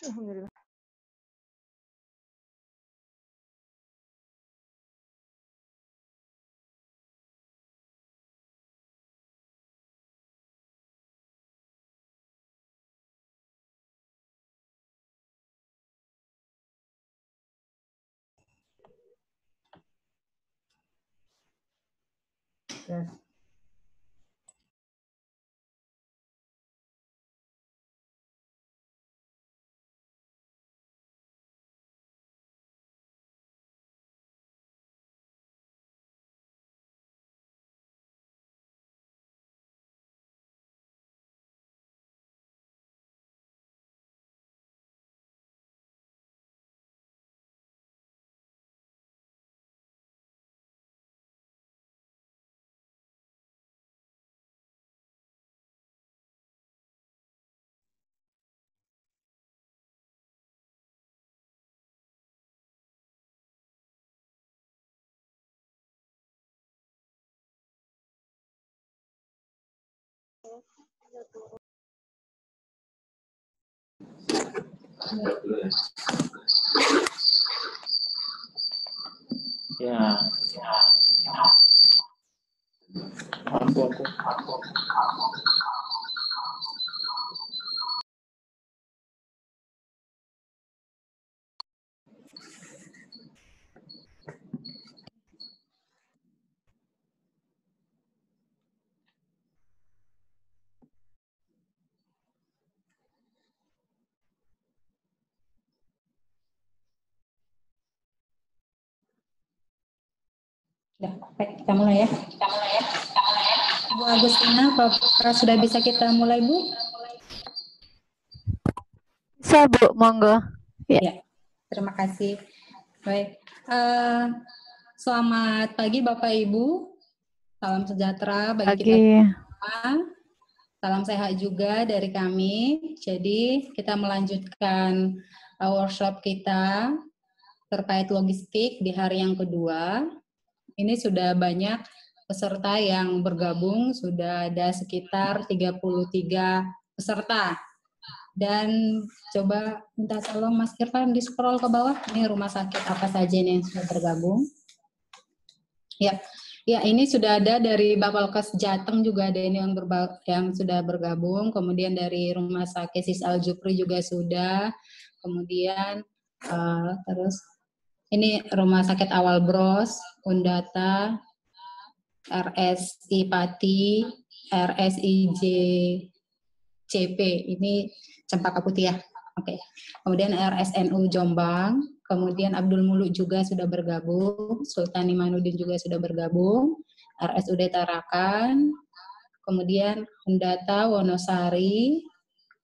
Alhamdulillah. Yes. Ya. Aku. Ya, baik, kita mulai ya. Bu Agustina, apakah sudah bisa kita mulai, Bu? Bisa, Bu, monggo. Ya, terima kasih. Baik, selamat pagi Bapak Ibu. Salam sejahtera bagi kita semua. Salam sehat juga dari kami. Jadi kita melanjutkan workshop kita terkait logistik di hari yang kedua. Ini sudah banyak peserta yang bergabung, sudah ada sekitar 33 peserta. Dan coba minta tolong Mas Irfan di scroll ke bawah, ini rumah sakit apa saja nih yang sudah bergabung. Ya, ini sudah ada dari Bapelkes Jateng juga ada ini yang sudah bergabung, kemudian dari Rumah Sakit Sis Al Jufri juga sudah, kemudian terus ini Rumah Sakit Awal Bros, Undata, RSI Pati, RSIJ CP, ini Cempaka Putih ya. Oke. Kemudian RSNU Jombang, kemudian Abdul Muluk juga sudah bergabung, Sultan Imanuddin juga sudah bergabung, RSUD Tarakan, kemudian Undata Wonosari,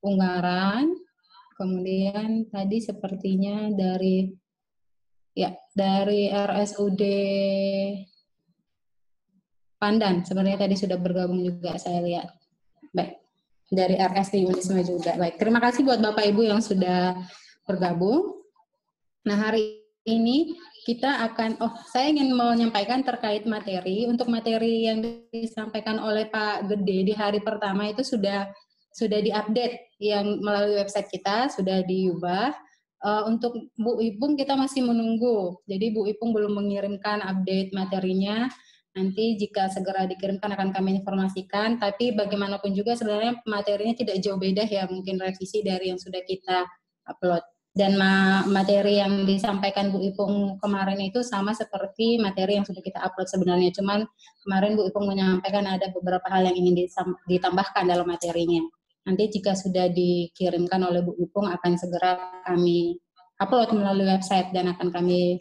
Ungaran, kemudian tadi sepertinya dari RSUD Pandan, sebenarnya tadi sudah bergabung juga saya lihat. Baik, dari RSD Unisma juga. Baik, terima kasih buat Bapak Ibu yang sudah bergabung. Nah, hari ini kita akan, saya ingin menyampaikan terkait materi. Untuk materi yang disampaikan oleh Pak Gede di hari pertama itu sudah diupdate yang melalui website kita, sudah diubah. Untuk Bu Ipung kita masih menunggu. Jadi Bu Ipung belum mengirimkan update materinya. Nanti jika segera dikirimkan akan kami informasikan, tapi bagaimanapun juga sebenarnya materinya tidak jauh beda ya, mungkin revisi dari yang sudah kita upload. Dan materi yang disampaikan Bu Ipung kemarin itu sama seperti materi yang sudah kita upload sebenarnya, cuman kemarin Bu Ipung menyampaikan ada beberapa hal yang ingin ditambahkan dalam materinya. Nanti jika sudah dikirimkan oleh Bu Ipung akan segera kami upload melalui website dan akan kami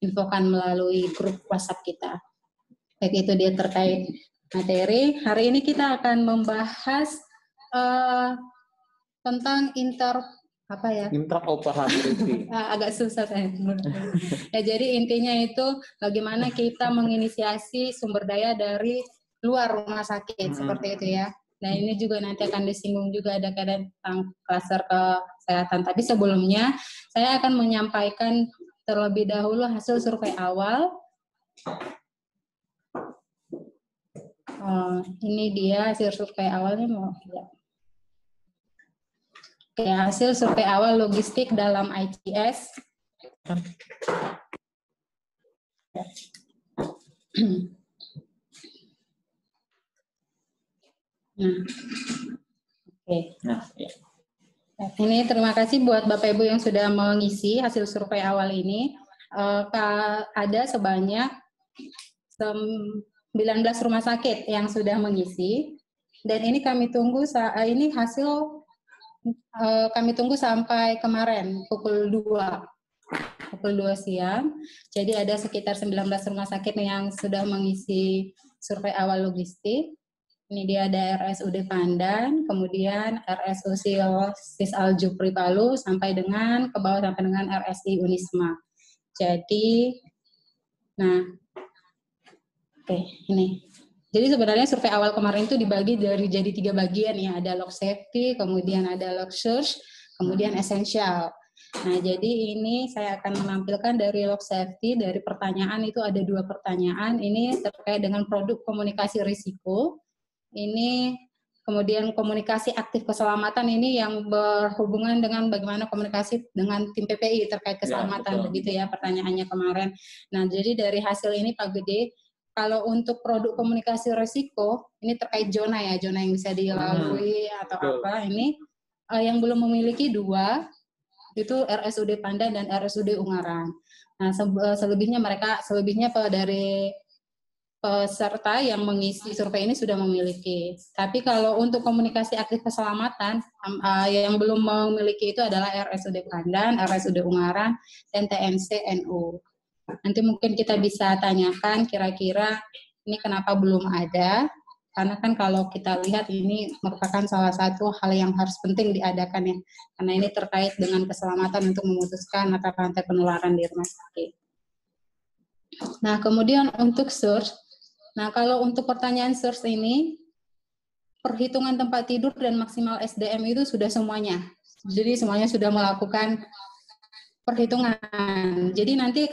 infokan melalui grup WhatsApp kita. Baik, itu dia terkait materi. Hari ini kita akan membahas tentang interoperability. Agak susah saya. Ya, jadi intinya itu bagaimana kita menginisiasi sumber daya dari luar rumah sakit seperti itu ya. Nah, ini juga nanti akan disinggung juga ada tentang klaster kesehatan. Tapi sebelumnya saya akan menyampaikan terlebih dahulu hasil survei awal. Ini dia hasil survei awalnya mau ya. Oke, hasil survei awal logistik dalam ITS. Nah, oke. Nah, ya. Ini terima kasih buat Bapak Ibu yang sudah mengisi hasil survei awal ini. Ada sebanyak 19 rumah sakit yang sudah mengisi, dan ini kami tunggu ini hasil kami tunggu sampai kemarin pukul 2 siang. Jadi ada sekitar 19 rumah sakit yang sudah mengisi survei awal logistik. Ini dia ada RSUD Pandan, kemudian RSU Sis Al Jufri Palu, sampai dengan ke bawah sampai dengan RSI Unisma. Jadi, nah, oke, ini. Jadi sebenarnya survei awal kemarin itu dibagi jadi 3 bagian ya, ada log safety, kemudian ada log search, kemudian essential. Nah, jadi ini saya akan menampilkan dari log safety, dari pertanyaan itu ada 2 pertanyaan, ini terkait dengan produk komunikasi risiko. Ini kemudian komunikasi aktif keselamatan, ini yang berhubungan dengan bagaimana komunikasi dengan tim PPI terkait keselamatan, ya, begitu ya pertanyaannya kemarin. Nah, jadi dari hasil ini Pak Gede, kalau untuk produk komunikasi risiko, ini terkait zona ya, zona yang bisa dilalui atau apa, ini yang belum memiliki 2, itu RSUD Pandan dan RSUD Ungaran. Nah, selebihnya dari peserta yang mengisi survei ini sudah memiliki. Tapi kalau untuk komunikasi aktif keselamatan, yang belum memiliki itu adalah RSUD Pandan, RSUD Ungaran, dan TNC NU. Nanti mungkin kita bisa tanyakan kira-kira ini kenapa belum ada, karena kan kalau kita lihat ini merupakan salah satu hal yang harus penting diadakan ya, karena ini terkait dengan keselamatan untuk memutuskan mata rantai penularan di rumah sakit. Nah, kemudian untuk search, nah kalau untuk pertanyaan search ini, perhitungan tempat tidur dan maksimal SDM itu sudah semuanya. Jadi semuanya sudah melakukan perhitungan. Jadi nanti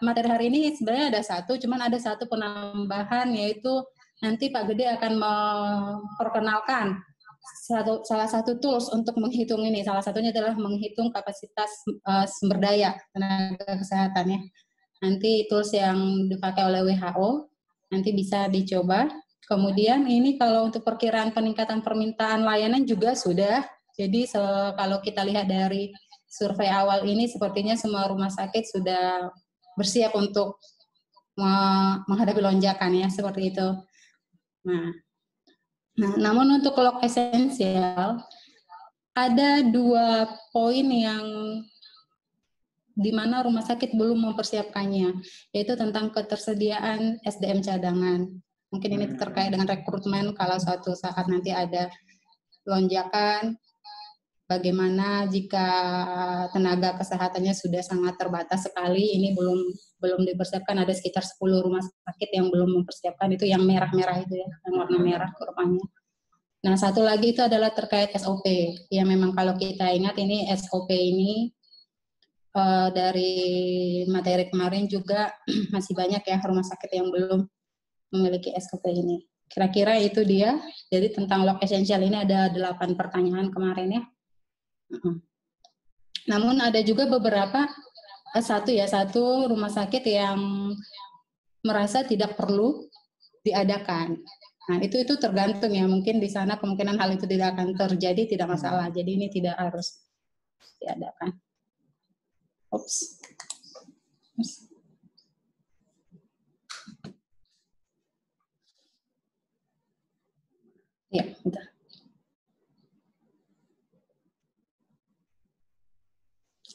materi hari ini sebenarnya ada 1, cuman ada 1 penambahan, yaitu nanti Pak Gede akan memperkenalkan salah satu tools untuk menghitung ini. Salah satunya adalah menghitung kapasitas sumber daya tenaga kesehatan ya. Nanti tools yang dipakai oleh WHO, nanti bisa dicoba. Kemudian ini kalau untuk perkiraan peningkatan permintaan layanan juga sudah. Jadi kalau kita lihat dari survei awal ini sepertinya semua rumah sakit sudah bersiap untuk menghadapi lonjakan ya, seperti itu. Nah, namun untuk log esensial ada 2 poin yang di mana rumah sakit belum mempersiapkannya, yaitu tentang ketersediaan SDM cadangan. Mungkin ini terkait dengan rekrutmen kalau suatu saat nanti ada lonjakan, bagaimana jika tenaga kesehatannya sudah sangat terbatas sekali, ini belum dipersiapkan, ada sekitar 10 rumah sakit yang belum mempersiapkan, itu yang merah-merah itu ya, yang warna merah kurvanya. Nah, satu lagi itu adalah terkait SOP. Ya memang kalau kita ingat ini SOP ini dari materi kemarin juga masih banyak ya rumah sakit yang belum memiliki SOP ini. Kira-kira itu dia. Jadi tentang log essential ini ada 8 pertanyaan kemarin ya. Namun ada juga beberapa satu rumah sakit yang merasa tidak perlu diadakan. Nah, itu tergantung ya, mungkin di sana kemungkinan hal itu tidak akan terjadi, tidak masalah. Jadi ini tidak harus diadakan. Oops. Ya, bentar.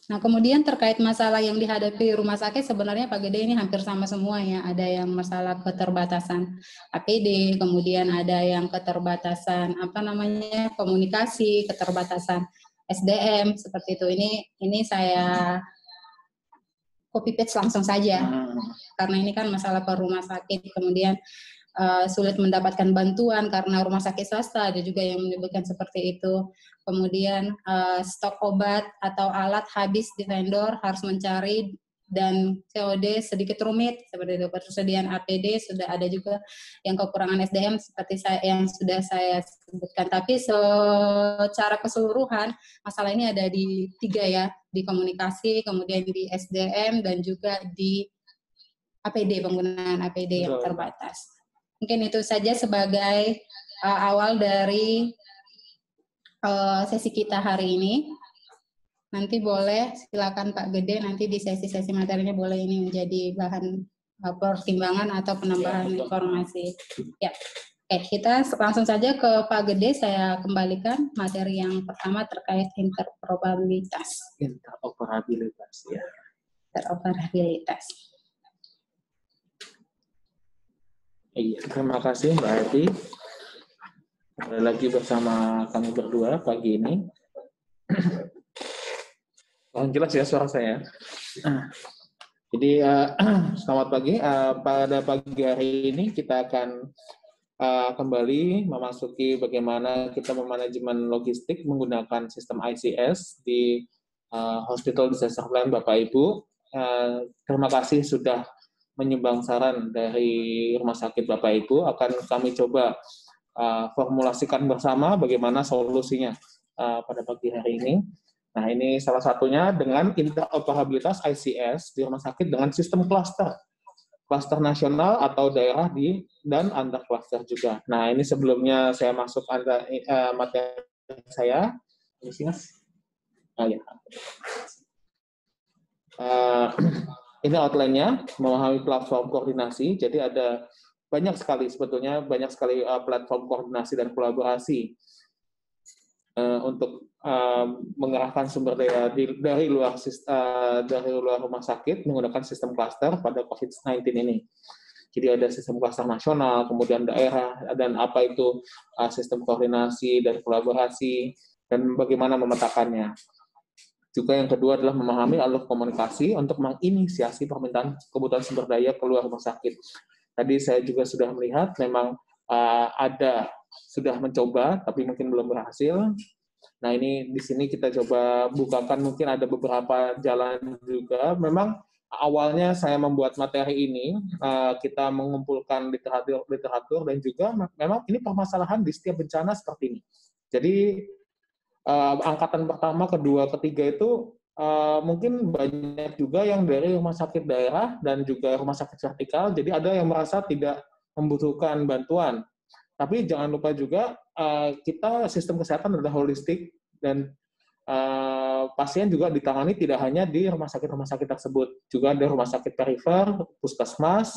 Nah, kemudian terkait masalah yang dihadapi rumah sakit, sebenarnya Pak Gede ini hampir sama semua ya. Ada yang masalah keterbatasan APD, kemudian ada yang keterbatasan komunikasi, keterbatasan SDM seperti itu. Ini saya copy paste langsung saja, karena ini kan masalah per rumah sakit. Kemudian sulit mendapatkan bantuan karena rumah sakit swasta, ada juga yang menyebutkan seperti itu. Kemudian stok obat atau alat habis di vendor, harus mencari dan COD sedikit rumit seperti itu. Persediaan APD sudah ada juga, yang kekurangan SDM seperti yang sudah saya sebutkan. Tapi secara keseluruhan masalah ini ada di 3 ya, di komunikasi, kemudian di SDM, dan juga di APD, penggunaan APD yang terbatas. Mungkin itu saja sebagai awal dari sesi kita hari ini. Nanti boleh silakan Pak Gede, nanti di sesi-sesi materinya boleh ini menjadi bahan pertimbangan atau penambahan informasi. Ya, oke, kita langsung saja ke Pak Gede. Saya kembalikan materi yang pertama terkait interoperabilitas. Interoperabilitas, ya. Interoperabilitas. Iya, terima kasih Mbak Eti. Kembali lagi bersama kami berdua pagi ini. Jelas ya suara saya. Jadi selamat pagi. Pada pagi hari ini kita akan kembali memasuki bagaimana kita memanajemen logistik menggunakan sistem ICS di Hospital Disaster Plan Bapak Ibu. Terima kasih sudah menyumbang saran dari Rumah Sakit Bapak Ibu. Akan kami coba formulasikan bersama bagaimana solusinya pada pagi hari ini. Nah, ini salah satunya dengan interoperabilitas ICS di rumah sakit dengan sistem klaster nasional atau daerah dan antar klaster juga. Nah, ini sebelumnya saya masuk materi saya. Ini outline-nya, memahami platform koordinasi. Jadi ada banyak sekali platform koordinasi dan kolaborasi untuk mengerahkan sumber daya dari luar rumah sakit menggunakan sistem klaster pada COVID-19 ini. Jadi ada sistem klaster nasional, kemudian daerah, dan apa itu sistem koordinasi dan kolaborasi, dan bagaimana memetakannya. Juga yang kedua adalah memahami alur komunikasi untuk menginisiasi permintaan kebutuhan sumber daya keluar rumah sakit. Tadi saya juga sudah melihat memang sudah mencoba, tapi mungkin belum berhasil. Nah, ini di sini kita coba bukakan, mungkin ada beberapa jalan juga. Memang awalnya saya membuat materi ini, kita mengumpulkan literatur dan juga memang ini permasalahan di setiap bencana seperti ini. Jadi, angkatan pertama, kedua, ketiga itu mungkin banyak juga yang dari rumah sakit daerah dan juga rumah sakit vertikal, jadi ada yang merasa tidak membutuhkan bantuan. Tapi jangan lupa juga kita sistem kesehatan adalah holistik dan pasien juga ditangani tidak hanya di rumah sakit tersebut, juga ada rumah sakit perifer, puskesmas,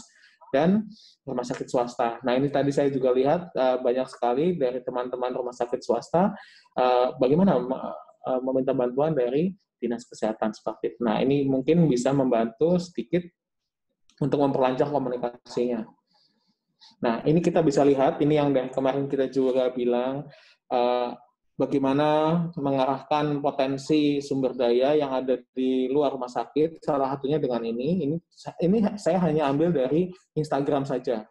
dan rumah sakit swasta. Nah, ini tadi saya juga lihat banyak sekali dari teman-teman rumah sakit swasta bagaimana meminta bantuan dari dinas kesehatan seperti itu. Nah, ini mungkin bisa membantu sedikit untuk memperlancar komunikasinya. Nah, ini kita bisa lihat, ini yang dari kemarin kita juga bilang, bagaimana mengarahkan potensi sumber daya yang ada di luar rumah sakit, salah satunya dengan ini saya hanya ambil dari Instagram saja.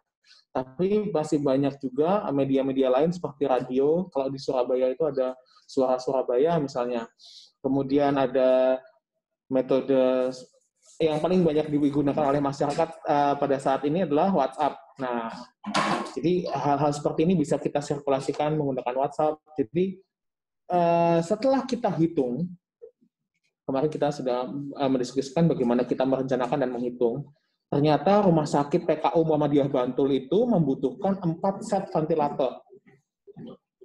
Tapi masih banyak juga media-media lain seperti radio, kalau di Surabaya itu ada Suara Surabaya misalnya. Kemudian ada metode yang paling banyak digunakan oleh masyarakat pada saat ini adalah WhatsApp. Nah, jadi hal-hal seperti ini bisa kita sirkulasikan menggunakan WhatsApp. Jadi setelah kita hitung, kemarin kita sudah mendiskusikan bagaimana kita merencanakan dan menghitung. Ternyata Rumah Sakit PKU Muhammadiyah Bantul itu membutuhkan 4 set ventilator.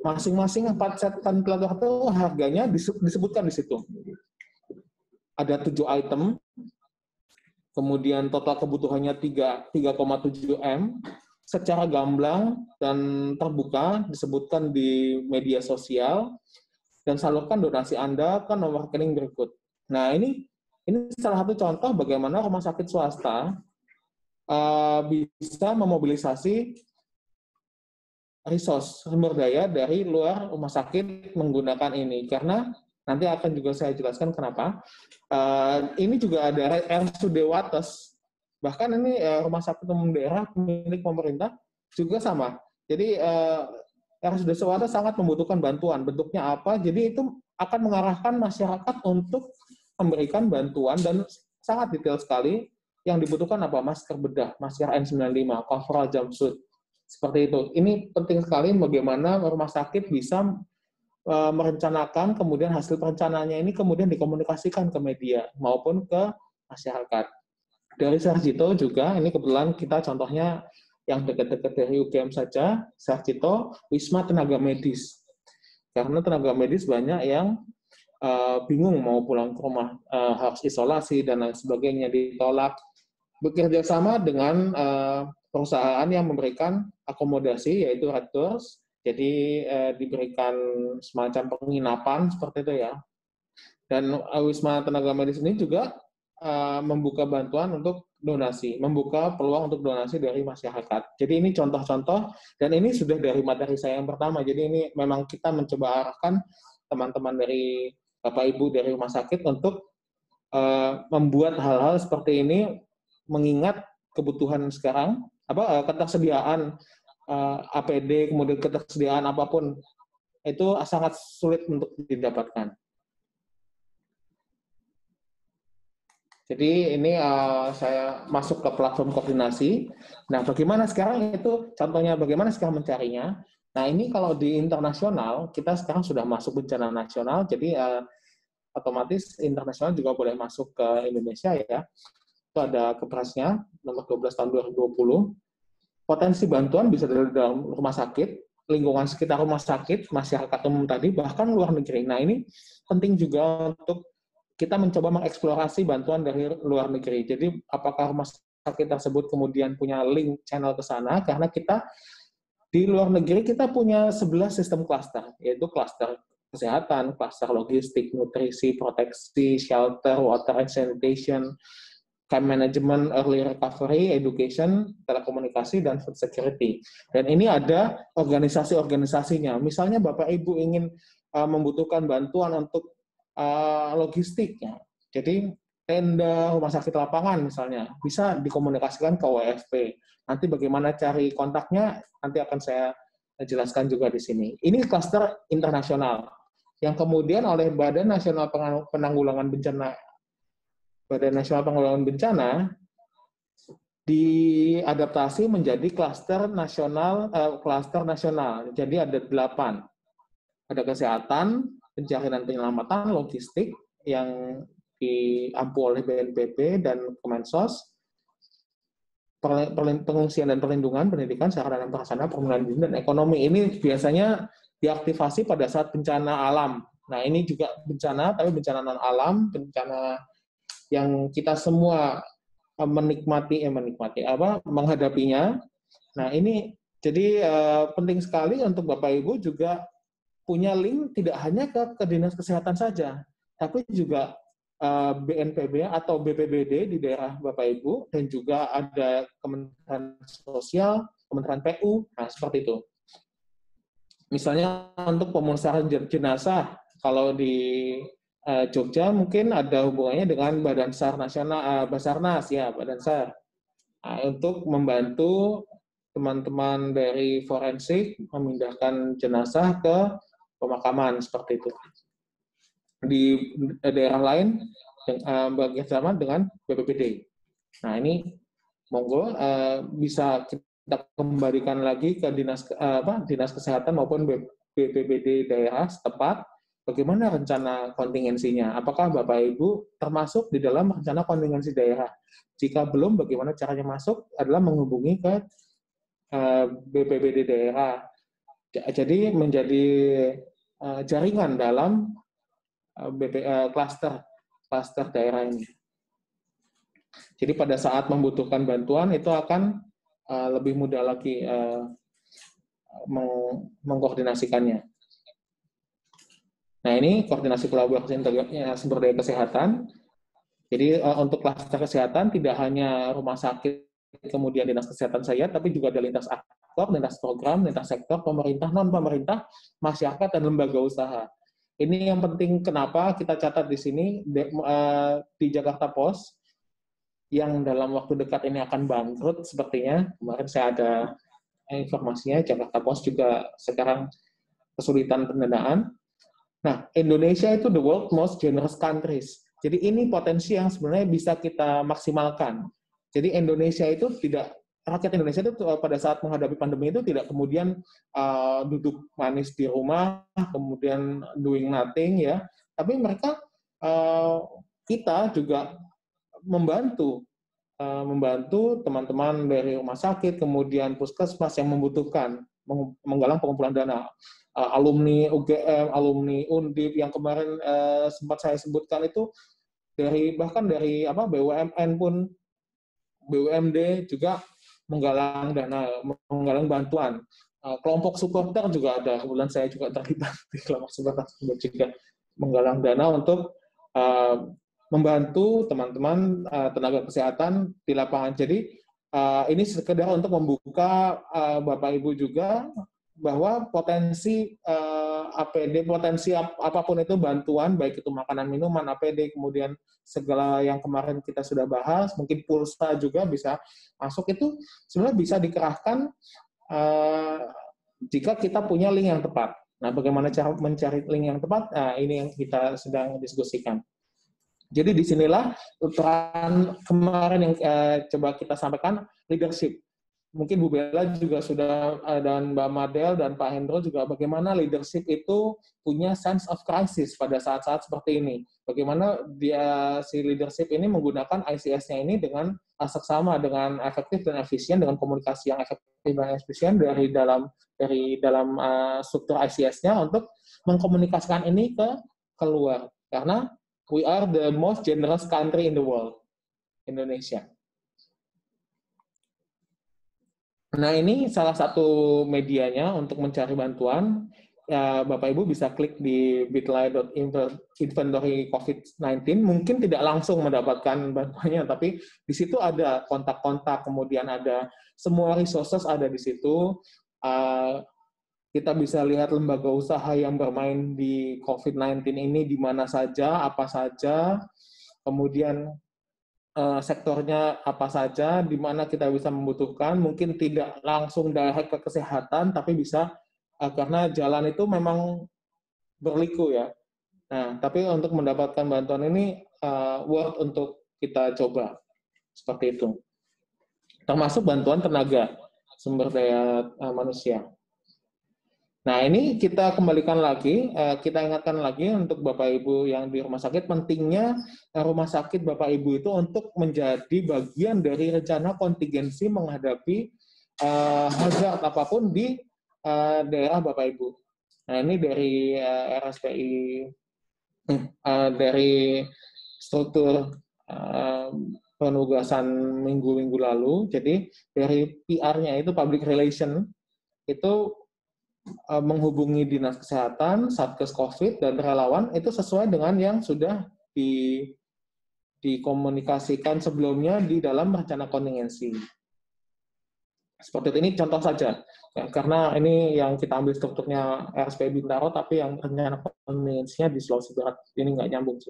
Masing-masing 4 set ventilator itu harganya disebutkan di situ. Ada 7 item. Kemudian total kebutuhannya 3,7 M, secara gamblang dan terbuka disebutkan di media sosial, dan salurkan donasi Anda ke nomor rekening berikut. Nah, ini salah satu contoh bagaimana rumah sakit swasta bisa memobilisasi resource, sumber daya dari luar rumah sakit menggunakan ini, karena nanti akan juga saya jelaskan kenapa. Ini juga ada RSUD Wates. Bahkan ini rumah sakit umum daerah milik pemerintah juga sama. Jadi RSUD Wates sangat membutuhkan bantuan. Bentuknya apa? Jadi itu akan mengarahkan masyarakat untuk memberikan bantuan, dan sangat detail sekali. Yang dibutuhkan apa? Masker bedah, masker N95, coverall jumpsuit. Seperti itu. Ini penting sekali bagaimana rumah sakit bisa merencanakan, kemudian hasil perencanaannya ini kemudian dikomunikasikan ke media maupun ke masyarakat. Dari Sarjito juga, ini kebetulan kita contohnya yang dekat-dekat dari UGM saja, Sarjito, Wisma Tenaga Medis. Karena tenaga medis banyak yang bingung mau pulang ke rumah, harus isolasi dan lain sebagainya, ditolak. Bekerja sama dengan perusahaan yang memberikan akomodasi, yaitu Red Doors, jadi diberikan semacam penginapan seperti itu ya. Dan Wisma Tenaga Medis ini juga membuka bantuan untuk donasi, membuka peluang untuk donasi dari masyarakat. Jadi ini contoh-contoh, dan ini sudah dari materi saya yang pertama, jadi ini memang kita mencoba arahkan teman-teman dari Bapak Ibu dari rumah sakit untuk membuat hal-hal seperti ini, mengingat kebutuhan sekarang, ketersediaan APD, kemudian ketersediaan apapun, itu sangat sulit untuk didapatkan. Jadi ini saya masuk ke platform koordinasi. Nah, bagaimana sekarang itu, contohnya bagaimana sekarang mencarinya. Nah, ini kalau di internasional, kita sekarang sudah masuk bencana nasional, jadi otomatis internasional juga boleh masuk ke Indonesia ya. Itu ada Kepresnya, nomor 12 tahun 2020. Potensi bantuan bisa dari dalam rumah sakit, lingkungan sekitar rumah sakit, masyarakat umum tadi, bahkan luar negeri. Nah, ini penting juga untuk kita mencoba mengeksplorasi bantuan dari luar negeri. Jadi, apakah rumah sakit tersebut kemudian punya link channel ke sana, karena kita di luar negeri kita punya 11 sistem klaster, yaitu klaster kesehatan, klaster logistik, nutrisi, proteksi, shelter, water and sanitation, camp management, early recovery, education, telekomunikasi, dan food security. Dan ini ada organisasi-organisasinya. Misalnya Bapak Ibu ingin membutuhkan bantuan untuk logistiknya. Jadi tenda rumah sakit lapangan misalnya bisa dikomunikasikan ke WFP. Nanti bagaimana cari kontaknya nanti akan saya jelaskan juga di sini. Ini klaster internasional yang kemudian oleh Badan Nasional Penanggulangan Bencana diadaptasi menjadi klaster nasional. Jadi ada 8. Ada kesehatan, pencarian dan penyelamatan, logistik yang diampu oleh BNPB dan Kemensos, pengungsian dan perlindungan, pendidikan, sarana dan prasarana, permodalan dan ekonomi. Ini biasanya diaktifasi pada saat bencana alam. Nah, ini juga bencana, tapi bencana non alam, bencana yang kita semua menghadapinya. Nah, ini jadi penting sekali untuk Bapak Ibu juga punya link tidak hanya ke Dinas Kesehatan saja, tapi juga BNPB atau BPBD di daerah Bapak Ibu, dan juga ada Kementerian Sosial, Kementerian PU, nah seperti itu. Misalnya untuk pemulasaran jenazah, kalau di Jogja mungkin ada hubungannya dengan Badan SAR Nasional, Basarnas ya, Badan SAR, untuk membantu teman-teman dari forensik memindahkan jenazah ke pemakaman seperti itu. Di daerah lain bekerjasama dengan BPBD. Nah, ini monggo bisa kita kembalikan lagi ke Dinas Kesehatan maupun BPBD daerah setempat. Bagaimana rencana kontingensinya? Apakah Bapak Ibu termasuk di dalam rencana kontingensi daerah? Jika belum, bagaimana caranya masuk? Adalah menghubungi ke BPBD daerah. Jadi menjadi jaringan dalam klaster daerah ini. Jadi pada saat membutuhkan bantuan itu akan lebih mudah lagi mengkoordinasikannya. Nah, ini koordinasi kolaborasi sumber daya kesehatan. Jadi untuk klaster kesehatan tidak hanya rumah sakit kemudian dinas kesehatan saya, tapi juga ada lintas aktor, lintas program, lintas sektor, pemerintah, non-pemerintah, masyarakat, dan lembaga usaha. Ini yang penting kenapa kita catat di sini, di Jakarta Post, yang dalam waktu dekat ini akan bangkrut sepertinya. Kemarin saya ada informasinya, Jakarta Post juga sekarang kesulitan pendanaan. Nah, Indonesia itu the world most generous countries. Jadi ini potensi yang sebenarnya bisa kita maksimalkan. Jadi rakyat Indonesia itu pada saat menghadapi pandemi itu tidak kemudian duduk manis di rumah, kemudian doing nothing ya, tapi mereka kita juga membantu teman-teman dari rumah sakit, kemudian puskesmas yang membutuhkan menggalang pengumpulan dana. Alumni UGM, alumni Undip yang kemarin sempat saya sebutkan itu bahkan dari BUMN pun, BUMD juga menggalang dana, menggalang bantuan. Kelompok supporter juga ada, kebetulan saya juga terlibat di kelompok supporter juga menggalang dana untuk membantu teman-teman tenaga kesehatan di lapangan. Jadi ini sekedar untuk membuka Bapak Ibu juga bahwa potensi APD, potensi apapun itu bantuan, baik itu makanan, minuman, APD, kemudian segala yang kemarin kita sudah bahas, mungkin pulsa juga bisa masuk, itu sebenarnya bisa dikerahkan jika kita punya link yang tepat. Nah, bagaimana cara mencari link yang tepat? Nah, ini yang kita sedang diskusikan. Jadi disinilah peran kemarin yang coba kita sampaikan, leadership. Mungkin Bu Bella juga sudah, dan Mbak Madel dan Pak Hendro juga, bagaimana leadership itu punya sense of crisis pada saat-saat seperti ini. Bagaimana si leadership ini menggunakan ICS-nya ini dengan seksama, dengan efektif dan efisien, dengan komunikasi yang efektif dan efisien dari dalam struktur ICS-nya untuk mengkomunikasikan ini ke keluar. Karena we are the most generous country in the world, Indonesia. Nah, ini salah satu medianya untuk mencari bantuan. Bapak Ibu bisa klik di bit.ly.inventory COVID-19. Mungkin tidak langsung mendapatkan bantuannya, tapi di situ ada kontak-kontak, kemudian ada semua resources ada di situ. Kita bisa lihat lembaga usaha yang bermain di COVID-19 ini di mana saja, apa saja, kemudian sektornya apa saja, di mana kita bisa membutuhkan, mungkin tidak langsung direct ke kesehatan, tapi bisa karena jalan itu memang berliku ya. Nah, tapi untuk mendapatkan bantuan ini worth untuk kita coba seperti itu. Termasuk bantuan tenaga sumber daya manusia. Nah, ini kita kembalikan lagi, kita ingatkan lagi untuk Bapak Ibu yang di rumah sakit, pentingnya rumah sakit Bapak Ibu itu untuk menjadi bagian dari rencana kontingensi menghadapi hazard apapun di daerah Bapak Ibu. Nah, ini dari RSPI, dari struktur penugasan minggu-minggu lalu, jadi dari PR-nya itu public relation, itu menghubungi Dinas Kesehatan, Satgas COVID, dan relawan itu sesuai dengan yang sudah dikomunikasikan sebelumnya di dalam rencana kontingensi. Seperti ini contoh saja, ya, karena ini yang kita ambil strukturnya RSPI Bintaro, tapi yang rencana kontingensinya di Sulawesi Barat ini nggak nyambung.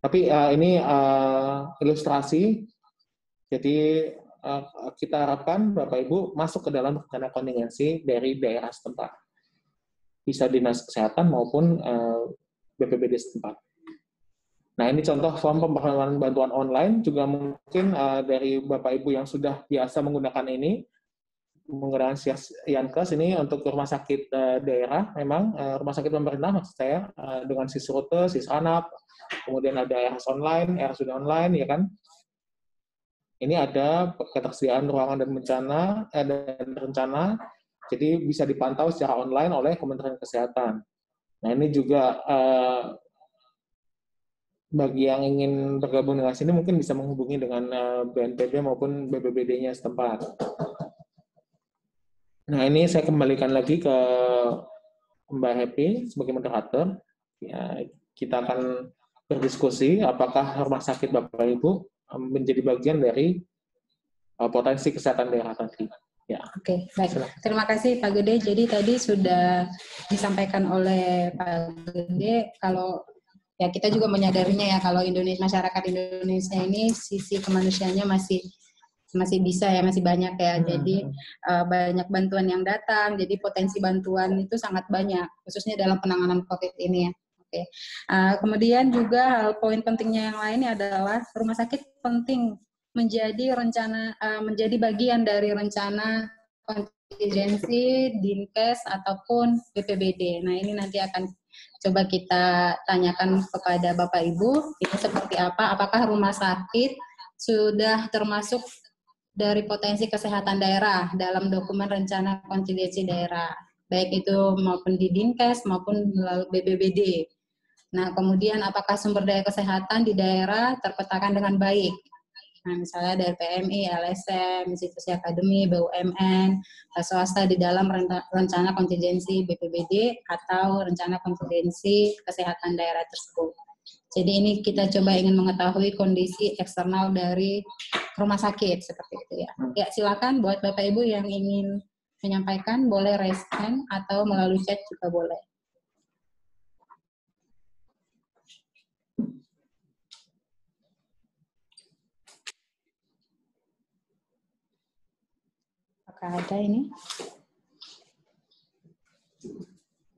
Tapi ini ilustrasi, jadi kita harapkan Bapak Ibu masuk ke dalam rencana kontingensi dari daerah setempat, bisa Dinas Kesehatan maupun BPBD setempat. Nah, ini contoh form pembayaran bantuan online, juga mungkin dari Bapak Ibu yang sudah biasa menggunakan ini, menggunakan Yankes ini untuk rumah sakit daerah, memang rumah sakit pemerintah maksud saya, dengan Sisrute, Sisranap, kemudian ada RS online, RSUD online, ya kan? Ini ada ketersediaan ruangan dan rencana, jadi bisa dipantau secara online oleh Kementerian Kesehatan. Nah, ini juga bagi yang ingin bergabung dengan sini mungkin bisa menghubungi dengan BNPB maupun BPBD-nya setempat. Nah, ini saya kembalikan lagi ke Mbak Happy sebagai moderator. Ya, kita akan berdiskusi apakah rumah sakit Bapak Ibu menjadi bagian dari potensi kesehatan daerah tadi. Ya. Oke, baik. Terima kasih Pak Gede. Jadi tadi sudah disampaikan oleh Pak Gede kalau ya kita juga menyadarinya ya kalau masyarakat Indonesia ini sisi kemanusiaannya masih bisa ya, masih banyak ya. Jadi banyak bantuan yang datang. Jadi potensi bantuan itu sangat banyak, khususnya dalam penanganan COVID ini ya. Oke. Kemudian juga hal poin pentingnya yang lain adalah rumah sakit penting menjadi menjadi bagian dari rencana kontingensi Dinkes ataupun BPBD. Nah, ini nanti akan coba kita tanyakan kepada Bapak Ibu, ini seperti apa? Apakah rumah sakit sudah termasuk dari potensi kesehatan daerah dalam dokumen rencana kontingensi daerah, baik itu maupun di Dinkes maupun melalui BPBD. Nah, kemudian apakah sumber daya kesehatan di daerah terpetakan dengan baik? Nah, misalnya dari PMI, LSM, institusi akademi, BUMN, swasta di dalam rencana kontingensi BPBD atau rencana kontingensi kesehatan daerah tersebut. Jadi ini kita coba ingin mengetahui kondisi eksternal dari rumah sakit seperti itu ya. Ya, silakan buat Bapak Ibu yang ingin menyampaikan boleh raise hand atau melalui chat juga boleh. Apakah ada ini?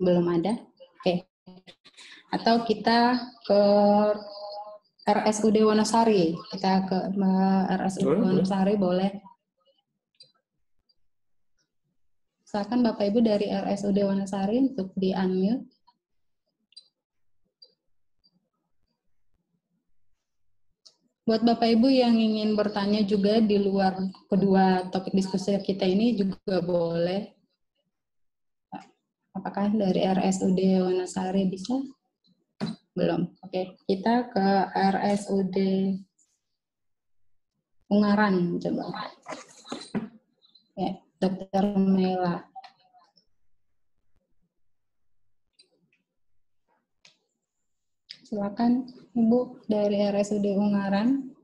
Belum ada? Oke. Atau kita ke RSUD Wonosari. Kita ke RSUD Wonosari boleh. Silakan Bapak Ibu dari RSUD Wonosari untuk di-unmute. Buat Bapak Ibu yang ingin bertanya juga di luar kedua topik diskusi kita ini juga boleh. Apakah dari RSUD Wonosari bisa? Belum. Oke, kita ke RSUD Ungaran coba. Ya, Dr. Mela. Silakan Ibu dari RSUD Ungaran.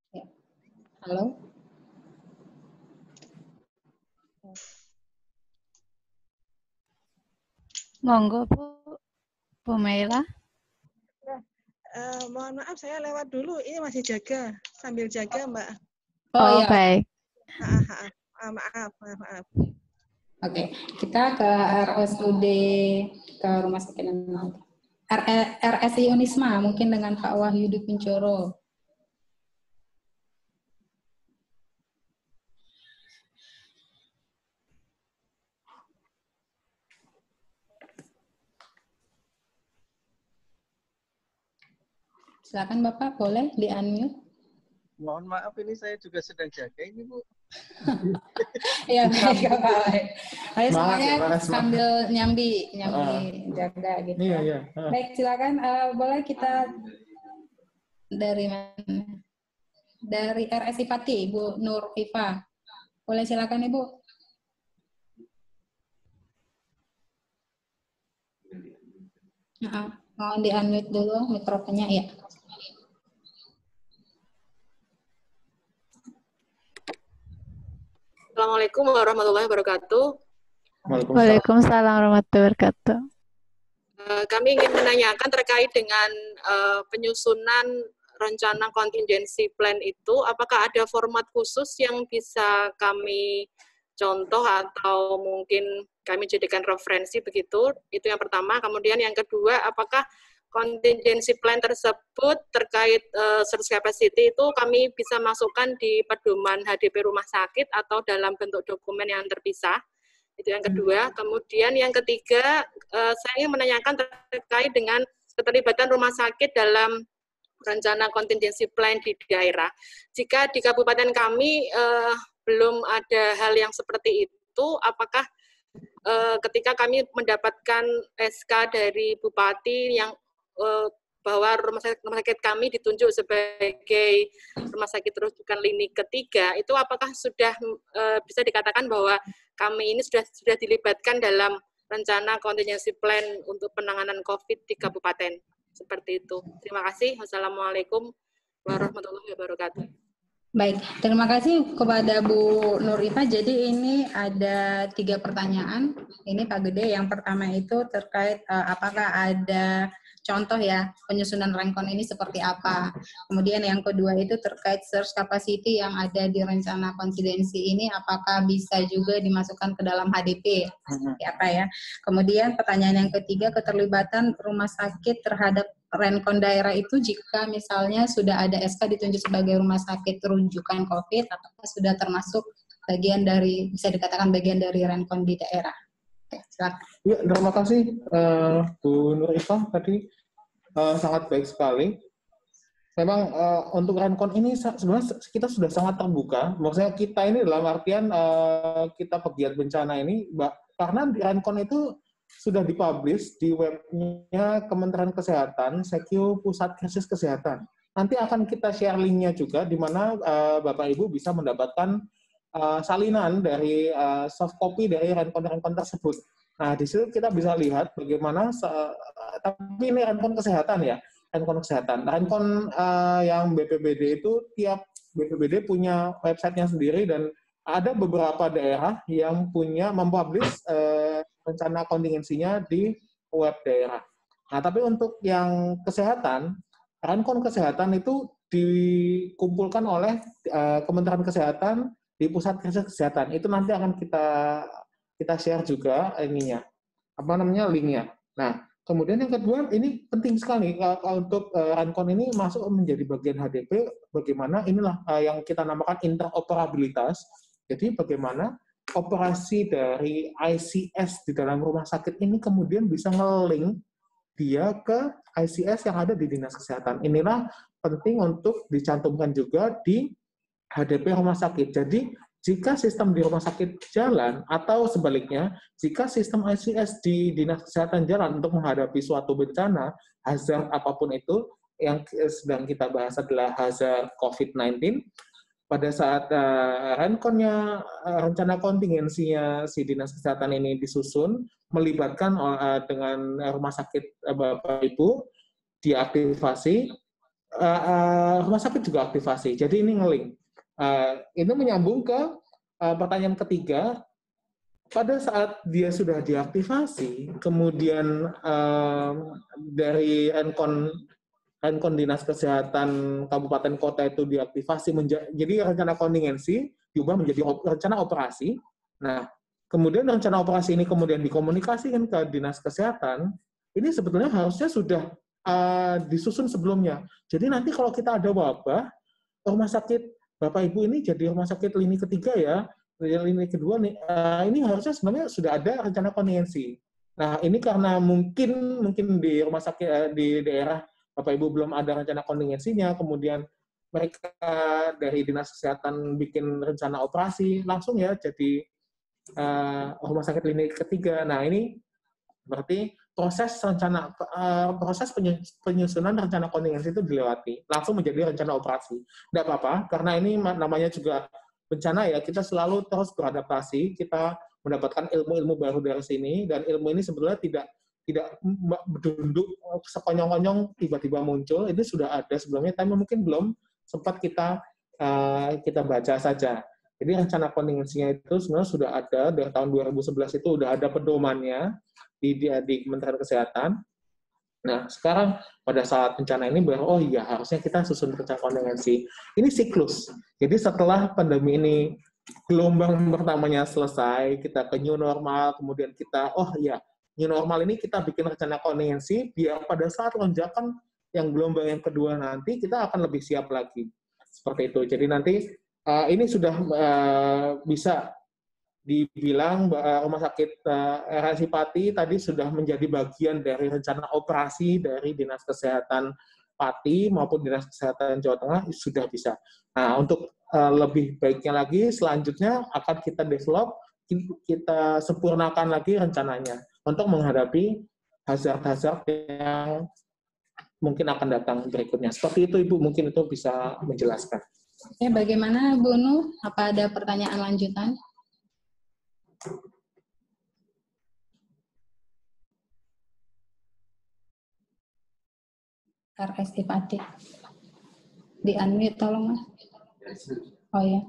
Ya. Halo. Monggo Bu Mela. Mohon maaf saya lewat dulu, ini masih sambil jaga Mbak. Oh Ya. baik. Maaf. Oke, kita ke RSUD, ke Rumah Sakit RSI Unisma, mungkin dengan Pak Wahyudi Kuncoro. Silakan Bapak, boleh di-unmute. Mohon maaf, ini saya juga sedang jaga ini, Bu. Ya, baik, baik. Ayo semuanya sambil nyambi jaga gitu. Iya. Baik, silakan. Boleh kita dari mana? Dari RSI Pati, Bu Nur Iva. Boleh silakan Ibu. Mohon di-unmute dulu mikrofonnya ya. Assalamualaikum warahmatullahi wabarakatuh. Waalaikumsalam warahmatullahi wabarakatuh. Kami ingin menanyakan terkait dengan penyusunan rencana contingency plan itu, apakah ada format khusus yang bisa kami contoh atau mungkin kami jadikan referensi begitu? Itu yang pertama. Kemudian yang kedua, apakah contingency plan tersebut terkait surge capacity itu kami bisa masukkan di pedoman HDP rumah sakit atau dalam bentuk dokumen yang terpisah. Itu yang kedua. Kemudian yang ketiga, saya ingin menanyakan terkait dengan keterlibatan rumah sakit dalam rencana contingency plan di daerah. Jika di kabupaten kami belum ada hal yang seperti itu, apakah ketika kami mendapatkan SK dari Bupati yang bahwa rumah sakit kami ditunjuk sebagai rumah sakit rujukan lini ketiga, itu apakah sudah bisa dikatakan bahwa kami ini sudah dilibatkan dalam rencana contingency plan untuk penanganan COVID di kabupaten? Seperti itu. Terima kasih. Wassalamualaikum warahmatullahi wabarakatuh. Baik, terima kasih kepada Bu Nur Iva. Jadi ini ada 3 pertanyaan. Ini Pak Gede. Yang pertama itu terkait apakah ada contoh ya, penyusunan Rencon ini seperti apa. Kemudian yang kedua itu terkait search capacity yang ada di rencana konfidensi ini, apakah bisa juga dimasukkan ke dalam HDP? Apa ya? Kemudian pertanyaan yang ketiga, keterlibatan rumah sakit terhadap Rencon daerah itu jika misalnya sudah ada SK ditunjuk sebagai rumah sakit rujukan COVID, apakah sudah termasuk bagian dari, bisa dikatakan bagian dari Rencon di daerah? Oke, silakan. Ya, terima kasih Bu Nur Ifah tadi sangat baik sekali. Memang untuk Rencon ini sebenarnya kita sudah sangat terbuka. Maksudnya kita ini dalam artian kita pegiat bencana ini, karena Rencon itu sudah dipublish di webnya Kementerian Kesehatan, Sekyu Pusat Krisis Kesehatan. Nanti akan kita share linknya juga, di mana Bapak Ibu bisa mendapatkan salinan dari soft copy dari Rencon tersebut. Nah, di situ kita bisa lihat bagaimana, tapi ini Rencon kesehatan ya, Rencon kesehatan. Rencon yang BPBD itu, tiap BPBD punya websitenya sendiri, dan ada beberapa daerah yang punya mempublish rencana kontingensinya di web daerah. Nah, tapi untuk yang kesehatan, Rencon kesehatan itu dikumpulkan oleh Kementerian Kesehatan di Pusat Krisis Kesehatan. Itu nanti akan kita share juga linknya. Nah, kemudian yang kedua, ini penting sekali untuk Rencon ini masuk menjadi bagian HDP. Bagaimana inilah yang kita namakan interoperabilitas. Jadi bagaimana operasi dari ICS di dalam rumah sakit ini kemudian bisa nge-link dia ke ICS yang ada di Dinas Kesehatan. Inilah penting untuk dicantumkan juga di HDP rumah sakit. Jadi, jika sistem di rumah sakit jalan, atau sebaliknya, jika sistem ICS di Dinas Kesehatan jalan untuk menghadapi suatu bencana, hazard apapun itu, yang sedang kita bahas adalah hazard COVID-19, pada saat Renconnya, rencana kontingensinya si Dinas Kesehatan ini disusun, melibatkan dengan rumah sakit Bapak Ibu, diaktifasi, rumah sakit juga aktivasi. Jadi ini nge-link. Ini menyambung ke pertanyaan ketiga. Pada saat dia sudah diaktifasi, kemudian dari Rencon Dinas Kesehatan Kabupaten Kota itu diaktifasi, jadi rencana kontingensi diubah menjadi rencana operasi. Nah, kemudian rencana operasi ini kemudian dikomunikasikan ke Dinas Kesehatan. Ini sebetulnya harusnya sudah disusun sebelumnya. Jadi nanti kalau kita ada wabah, rumah sakit Bapak Ibu ini jadi rumah sakit lini ketiga ya, lini kedua nih, ini harusnya sebenarnya sudah ada rencana kontingensi. Nah, ini karena mungkin di rumah sakit di daerah Bapak Ibu belum ada rencana kontingensinya, kemudian mereka dari Dinas Kesehatan bikin rencana operasi, langsung ya jadi rumah sakit lini ketiga. Nah, ini berarti proses penyusunan rencana kontingensi itu dilewati, langsung menjadi rencana operasi. Tidak apa-apa, karena ini namanya juga bencana ya, kita selalu terus beradaptasi, kita mendapatkan ilmu-ilmu baru dari sini, dan ilmu ini sebetulnya tidak berdunduk sekonyong-konyong tiba-tiba muncul. Ini sudah ada sebelumnya, tapi mungkin belum sempat kita baca saja. Jadi rencana kontingensinya itu sebenarnya sudah ada dari tahun 2011, itu sudah ada pedomannya di Kementerian Kesehatan. Nah, sekarang pada saat bencana ini baru, oh iya, harusnya kita susun rencana kontingensi. Ini siklus. Jadi setelah pandemi ini gelombang pertamanya selesai, kita ke new normal, kemudian kita, oh iya, new normal ini kita bikin rencana kontingensi, biar pada saat lonjakan yang gelombang yang kedua nanti, kita akan lebih siap lagi. Seperti itu. Jadi nanti ini sudah bisa dibilang Rumah Sakit RSI Pati tadi sudah menjadi bagian dari rencana operasi dari Dinas Kesehatan Pati maupun Dinas Kesehatan Jawa Tengah sudah bisa. Nah, untuk lebih baiknya lagi, selanjutnya akan kita develop, kita sempurnakan lagi rencananya untuk menghadapi hazard-hazard yang mungkin akan datang berikutnya. Seperti itu, Ibu, mungkin itu bisa menjelaskan. Oke, bagaimana Bu Nur? Apa ada pertanyaan lanjutan? RSI Pati. Di-unmute tolong, Mas. Oh ya.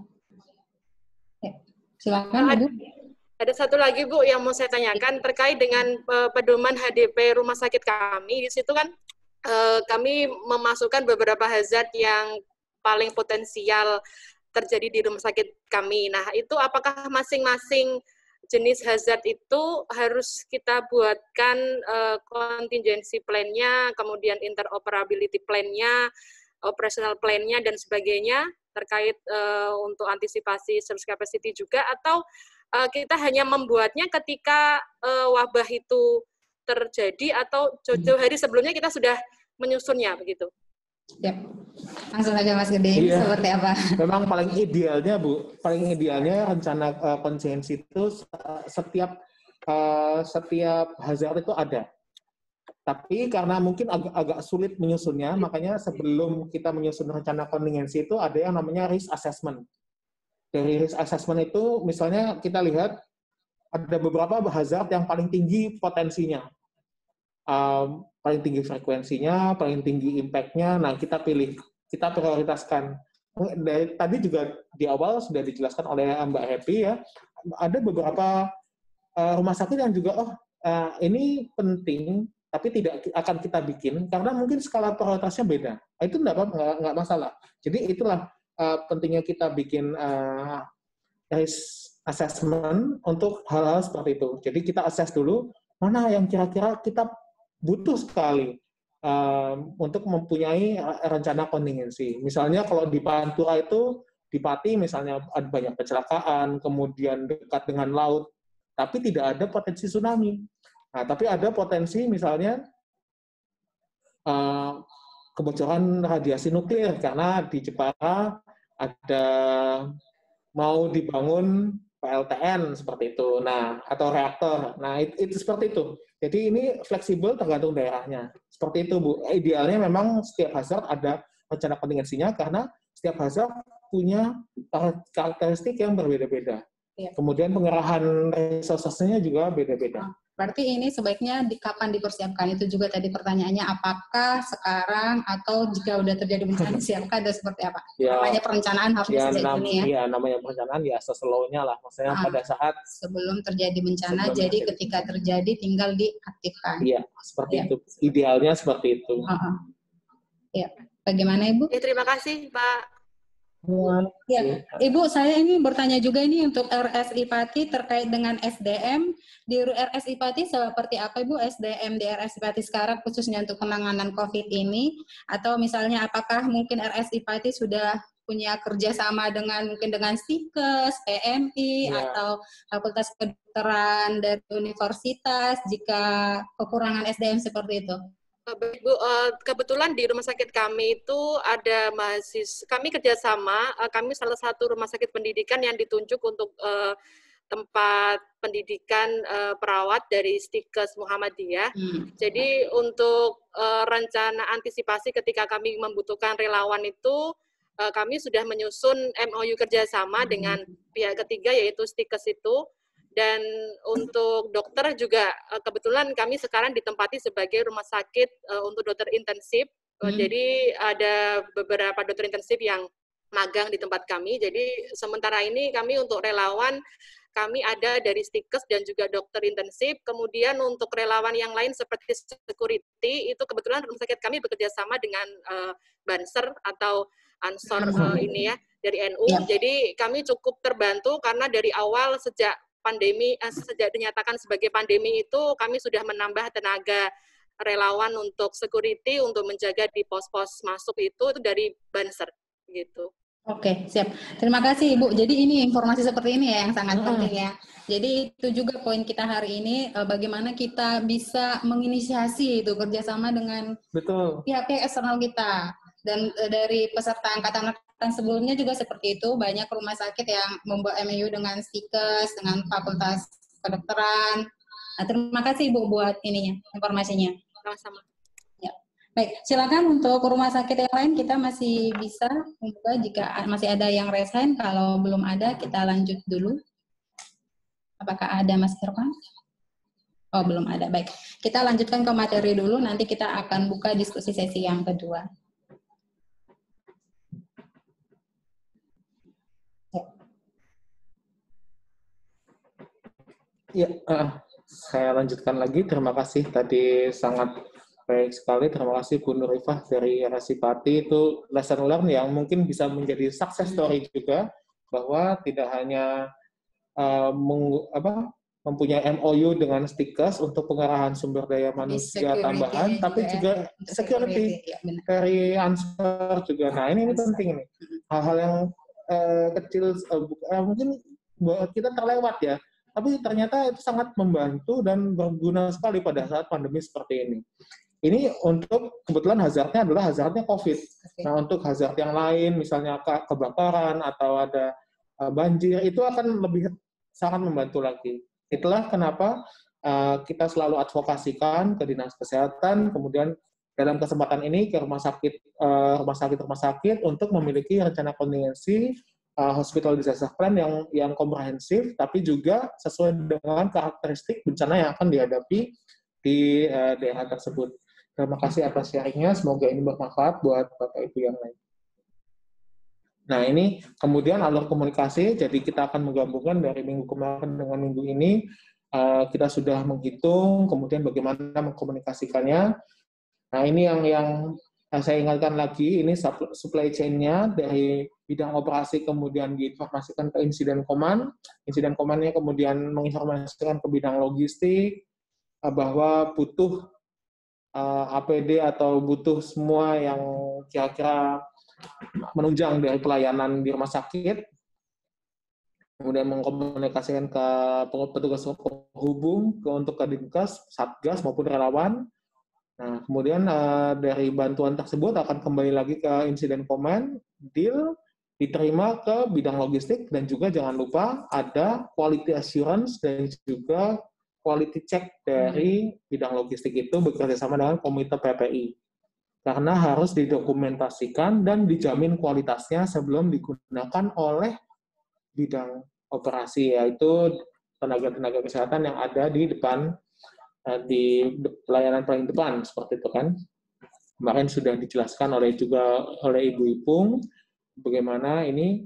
Silakan, Ibu. Ada satu lagi Bu yang mau saya tanyakan terkait dengan pedoman HDP rumah sakit kami. Di situ kan kami memasukkan beberapa hazard yang paling potensial terjadi di rumah sakit kami. Nah, itu apakah masing-masing jenis hazard itu harus kita buatkan contingency plan-nya, kemudian interoperability plan-nya, operational plan-nya, dan sebagainya terkait untuk antisipasi surge capacity juga, atau kita hanya membuatnya ketika wabah itu terjadi atau jauh-jauh hari sebelumnya kita sudah menyusunnya begitu. Yap. Langsung aja Mas Gede, Iya. seperti apa? Memang paling idealnya Bu, paling idealnya rencana kontingensi itu setiap hazard itu ada. Tapi karena mungkin agak sulit menyusunnya, makanya sebelum kita menyusun rencana kontingensi itu ada yang namanya risk assessment. Dari risk assessment itu misalnya kita lihat ada beberapa hazard yang paling tinggi potensinya, paling tinggi frekuensinya, paling tinggi impact-nya. Nah, kita pilih, kita prioritaskan. Tadi juga di awal sudah dijelaskan oleh Mbak Happy ya, ada beberapa rumah sakit yang juga ini penting, tapi tidak akan kita bikin karena mungkin skala prioritasnya beda. Itu nggak masalah. Jadi itulah pentingnya kita bikin risk assessment untuk hal-hal seperti itu. Jadi kita assess dulu mana yang kira-kira kita butuh sekali untuk mempunyai rencana kontingensi. Misalnya kalau di Pantura itu, di Pati misalnya ada banyak kecelakaan, kemudian dekat dengan laut, tapi tidak ada potensi tsunami. Nah, tapi ada potensi misalnya kebocoran radiasi nuklir karena di Jepara ada mau dibangun PLTN seperti itu. Nah, atau reaktor. Nah, itu seperti itu. Jadi ini fleksibel tergantung daerahnya. Seperti itu, Bu. Idealnya memang setiap hazard ada rencana kontingensinya karena setiap hazard punya karakteristik yang berbeda-beda. Ya. Kemudian pengerahan resources-nya juga beda-beda. Berarti ini sebaiknya kapan dipersiapkan? Itu juga tadi pertanyaannya, apakah sekarang atau jika udah terjadi bencana disiapkan atau seperti apa? Ya, namanya perencanaan harus sejak ini ya? Iya, namanya perencanaan ya slow-nya lah. Maksudnya pada saat sebelum terjadi bencana, jadi ketika terjadi tinggal diaktifkan. Iya, seperti itu. Idealnya seperti itu. Ya, bagaimana Ibu? Terima kasih Pak. Ya, Ibu, saya ini bertanya juga ini untuk RSI Pati terkait dengan SDM di RSI Pati seperti apa Ibu SDM di RSI Pati sekarang khususnya untuk penanganan COVID ini, atau misalnya apakah mungkin RSI Pati sudah punya kerjasama dengan mungkin dengan Stikes, PMI atau Fakultas Kedokteran dari universitas jika kekurangan SDM seperti itu? Baik Bu, kebetulan di rumah sakit kami itu ada kami kerjasama, kami salah satu rumah sakit pendidikan yang ditunjuk untuk tempat pendidikan perawat dari Stikes Muhammadiyah. Jadi untuk rencana antisipasi ketika kami membutuhkan relawan itu, kami sudah menyusun MOU kerjasama dengan pihak ketiga yaitu Stikes itu. Dan untuk dokter juga kebetulan kami sekarang ditempati sebagai rumah sakit untuk dokter intensif. Jadi ada beberapa dokter intensif yang magang di tempat kami. Jadi sementara ini kami untuk relawan kami ada dari Stikes dan juga dokter intensif. Kemudian untuk relawan yang lain seperti security itu kebetulan rumah sakit kami bekerja sama dengan Banser atau Ansor ini ya dari NU. Jadi kami cukup terbantu karena dari awal sejak dinyatakan sebagai pandemi itu kami sudah menambah tenaga relawan untuk security untuk menjaga di pos-pos masuk itu dari Banser gitu. Oke, siap. Terima kasih Ibu. Jadi ini informasi seperti ini ya yang sangat penting ya. Jadi itu juga poin kita hari ini, bagaimana kita bisa menginisiasi itu kerjasama dengan pihak-pihak eksternal kita. Dan dari peserta angkatan sebelumnya juga seperti itu, banyak rumah sakit yang membuat MOU dengan Stikes, dengan Fakultas Kedokteran. Nah, terima kasih Ibu buat ininya, informasinya. Sama-sama. Ya. Baik, silakan untuk rumah sakit yang lain kita masih bisa membuka jika masih ada yang resign. Kalau belum ada, kita lanjut dulu. Apakah ada Mas Irfan? Oh, belum ada. Baik, kita lanjutkan ke materi dulu, nanti kita akan buka diskusi sesi yang kedua. Ya, saya lanjutkan lagi. Terima kasih tadi sangat baik sekali. Terima kasih Bu Nurifah dari Rasipati. Itu lesson learn yang mungkin bisa menjadi success story juga, bahwa tidak hanya mempunyai MOU dengan Stikes untuk pengarahan sumber daya manusia tambahan, tapi juga security dari answer juga. Nah, ini penting nih. Hal-hal yang kecil mungkin buat kita terlewat ya, tapi ternyata itu sangat membantu dan berguna sekali pada saat pandemi seperti ini. Ini untuk kebetulan hazardnya adalah hazardnya COVID. Nah, untuk hazard yang lain, misalnya kebakaran atau ada banjir, itu akan lebih sangat membantu lagi. Itulah kenapa kita selalu advokasikan ke Dinas Kesehatan, kemudian dalam kesempatan ini ke rumah sakit untuk memiliki rencana kontingensi hospital disaster plan yang komprehensif, tapi juga sesuai dengan karakteristik bencana yang akan dihadapi di daerah tersebut. Terima kasih atas sharingnya, semoga ini bermanfaat buat Bapak Ibu yang lain. Nah, ini kemudian alur komunikasi, jadi kita akan menggabungkan dari minggu kemarin dengan minggu ini, kita sudah menghitung, kemudian bagaimana mengkomunikasikannya. Nah, ini yang saya ingatkan lagi, ini supply chain-nya dari bidang operasi kemudian diinformasikan ke insiden command command-nya kemudian menginformasikan ke bidang logistik, bahwa butuh APD atau butuh semua yang kira-kira menunjang dari pelayanan di rumah sakit, kemudian mengkomunikasikan ke petugas penghubung untuk ke Dinkes, Satgas maupun relawan. Nah, kemudian dari bantuan tersebut akan kembali lagi ke insiden command, deal, diterima ke bidang logistik, dan juga jangan lupa ada quality assurance dan juga quality check dari bidang logistik itu bekerja sama dengan komite PPI. Karena harus didokumentasikan dan dijamin kualitasnya sebelum digunakan oleh bidang operasi, yaitu tenaga-tenaga kesehatan yang ada di depan, di pelayanan paling depan, seperti itu kan. Kemarin sudah dijelaskan oleh Ibu Ipung, bagaimana ini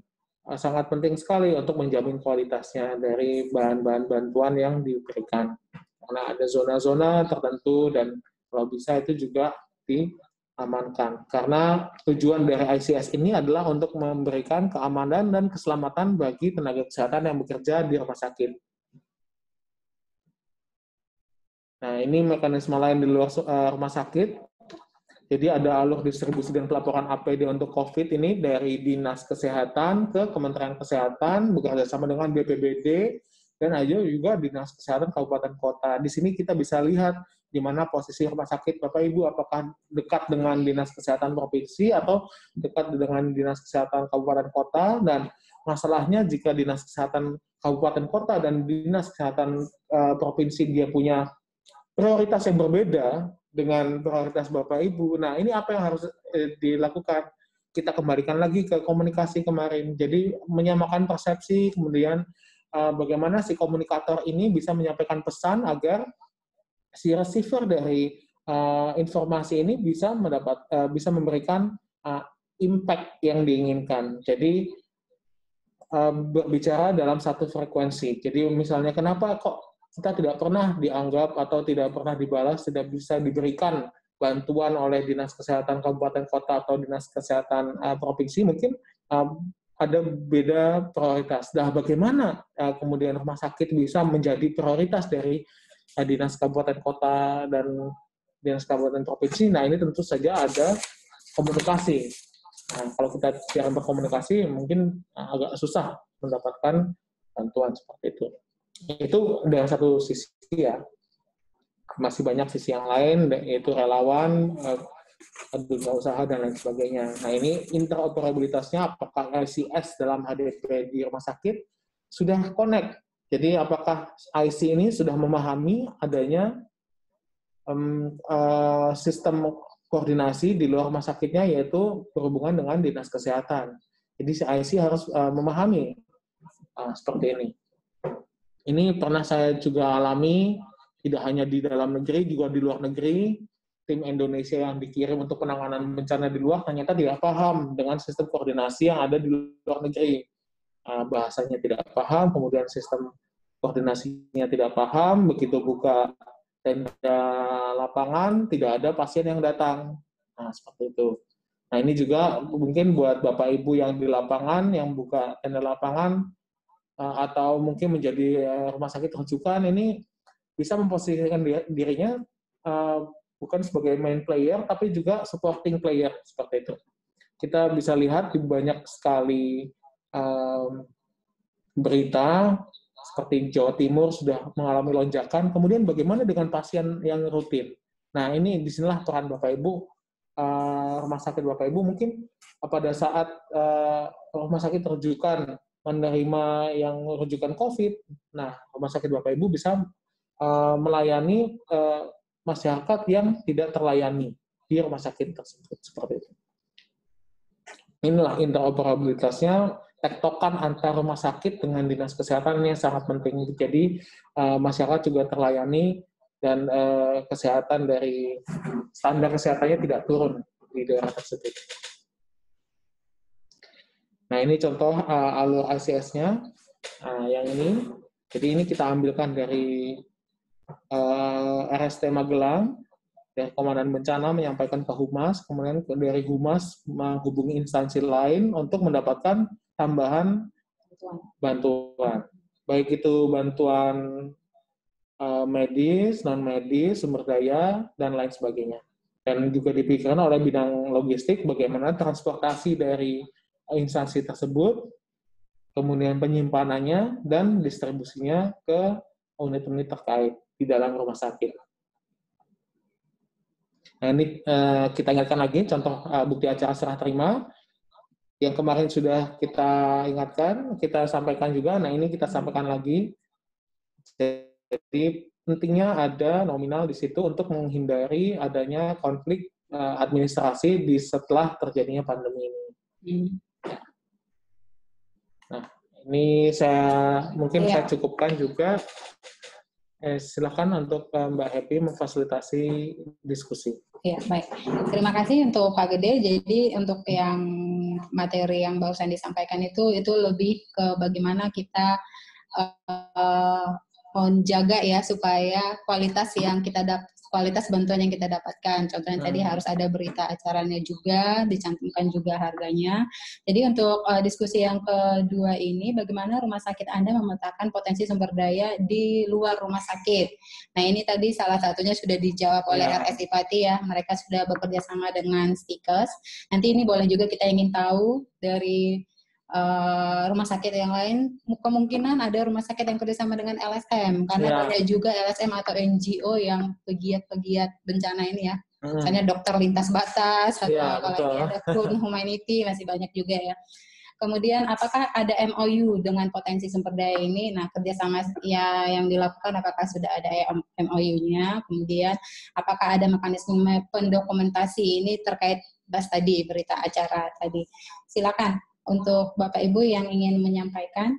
sangat penting sekali untuk menjamin kualitasnya dari bahan-bahan bantuan yang diberikan. Karena ada zona-zona tertentu dan kalau bisa itu juga diamankan. Karena tujuan dari ICS ini adalah untuk memberikan keamanan dan keselamatan bagi tenaga kesehatan yang bekerja di rumah sakit. Nah, ini mekanisme lain di luar rumah sakit. Jadi ada alur distribusi dan pelaporan APD untuk COVID ini dari Dinas Kesehatan ke Kementerian Kesehatan bekerja sama dengan BPBD dan ada juga Dinas Kesehatan Kabupaten Kota. Di sini kita bisa lihat di mana posisi rumah sakit Bapak Ibu, apakah dekat dengan Dinas Kesehatan Provinsi atau dekat dengan Dinas Kesehatan Kabupaten Kota, dan masalahnya jika Dinas Kesehatan Kabupaten Kota dan Dinas Kesehatan Provinsi dia punya prioritas yang berbeda dengan prioritas Bapak Ibu. Nah, ini apa yang harus dilakukan? Kita kembalikan lagi ke komunikasi kemarin. Jadi menyamakan persepsi, kemudian bagaimana si komunikator ini bisa menyampaikan pesan agar si receiver dari informasi ini bisa memberikan impact yang diinginkan. Jadi berbicara dalam satu frekuensi. Jadi misalnya kenapa kok kita tidak pernah dianggap atau tidak pernah dibalas, tidak bisa diberikan bantuan oleh Dinas Kesehatan Kabupaten Kota atau Dinas Kesehatan Provinsi, mungkin ada beda prioritas. Nah, bagaimana kemudian rumah sakit bisa menjadi prioritas dari Dinas Kabupaten Kota dan Dinas Kabupaten Provinsi? Nah, ini tentu saja ada komunikasi. Nah, kalau kita jarang berkomunikasi, mungkin agak susah mendapatkan bantuan seperti itu. Itu dari satu sisi ya. Masih banyak sisi yang lain, yaitu relawan, dunia usaha, dan lain sebagainya. Nah, ini interoperabilitasnya, apakah ICS dalam HDP di rumah sakit sudah connect. Jadi, apakah IC ini sudah memahami adanya sistem koordinasi di luar rumah sakitnya, yaitu berhubungan dengan Dinas Kesehatan. Jadi, si IC harus memahami seperti ini. Ini pernah saya juga alami, tidak hanya di dalam negeri, juga di luar negeri. Tim Indonesia yang dikirim untuk penanganan bencana di luar ternyata tidak paham dengan sistem koordinasi yang ada di luar negeri. Bahasanya tidak paham, kemudian sistem koordinasinya tidak paham, begitu buka tenda lapangan, tidak ada pasien yang datang. Nah, seperti itu. Nah, ini juga mungkin buat Bapak Ibu yang di lapangan, yang buka tenda lapangan, atau mungkin menjadi rumah sakit rujukan, ini bisa memposisikan dirinya bukan sebagai main player, tapi juga supporting player, seperti itu. Kita bisa lihat di banyak sekali berita, seperti Jawa Timur sudah mengalami lonjakan, kemudian bagaimana dengan pasien yang rutin? Nah, ini disinilah peran Bapak Ibu, rumah sakit Bapak Ibu, mungkin pada saat rumah sakit rujukan menerima yang rujukan COVID, nah, rumah sakit Bapak Ibu bisa melayani masyarakat yang tidak terlayani di rumah sakit tersebut, seperti itu. Inilah interoperabilitasnya, tektokan antar rumah sakit dengan dinas kesehatan yang sangat penting. Jadi masyarakat juga terlayani dan kesehatan dari standar kesehatannya tidak turun di daerah tersebut. Nah, ini contoh alur ICS-nya, yang ini. Jadi ini kita ambilkan dari RST Magelang, dari Komandan Bencana menyampaikan ke Humas, kemudian dari Humas menghubungi instansi lain untuk mendapatkan tambahan bantuan. Baik itu bantuan medis, non-medis, sumber daya, dan lain sebagainya. Dan juga dipikirkan oleh bidang logistik bagaimana transportasi dari instansi tersebut, kemudian penyimpanannya, dan distribusinya ke unit-unit terkait di dalam rumah sakit. Nah, ini kita ingatkan lagi contoh bukti acara serah terima yang kemarin sudah kita ingatkan, kita sampaikan juga. Nah, ini kita sampaikan lagi. Jadi pentingnya ada nominal di situ untuk menghindari adanya konflik administrasi di setelah terjadinya pandemi ini. Nah, ini saya cukupkan juga. Silakan untuk Mbak Happy memfasilitasi diskusi. Ya, baik. Terima kasih untuk Pak Gede. Jadi untuk yang materi yang barusan disampaikan itu lebih ke bagaimana kita menjaga ya supaya kualitas bantuan yang kita dapatkan. Contohnya tadi harus ada berita acaranya juga, dicantumkan juga harganya. Jadi untuk diskusi yang kedua ini, bagaimana rumah sakit Anda memetakan potensi sumber daya di luar rumah sakit. Nah, ini tadi salah satunya sudah dijawab oleh RSI Pati ya. Mereka sudah bekerja sama dengan Stikes. Nanti ini boleh juga kita ingin tahu dari rumah sakit yang lain, kemungkinan ada rumah sakit yang kerjasama dengan LSM, karena banyak juga LSM atau NGO yang pegiat-pegiat bencana ini ya. Misalnya dokter lintas batas, atau apalagi ada Kun Humanity, masih banyak juga ya. Kemudian apakah ada MOU dengan potensi sumber daya ini? Nah, kerjasama yang dilakukan apakah sudah ada MOU-nya? Kemudian apakah ada mekanisme pendokumentasi ini terkait tadi berita acara tadi? Silakan. Untuk Bapak Ibu yang ingin menyampaikan.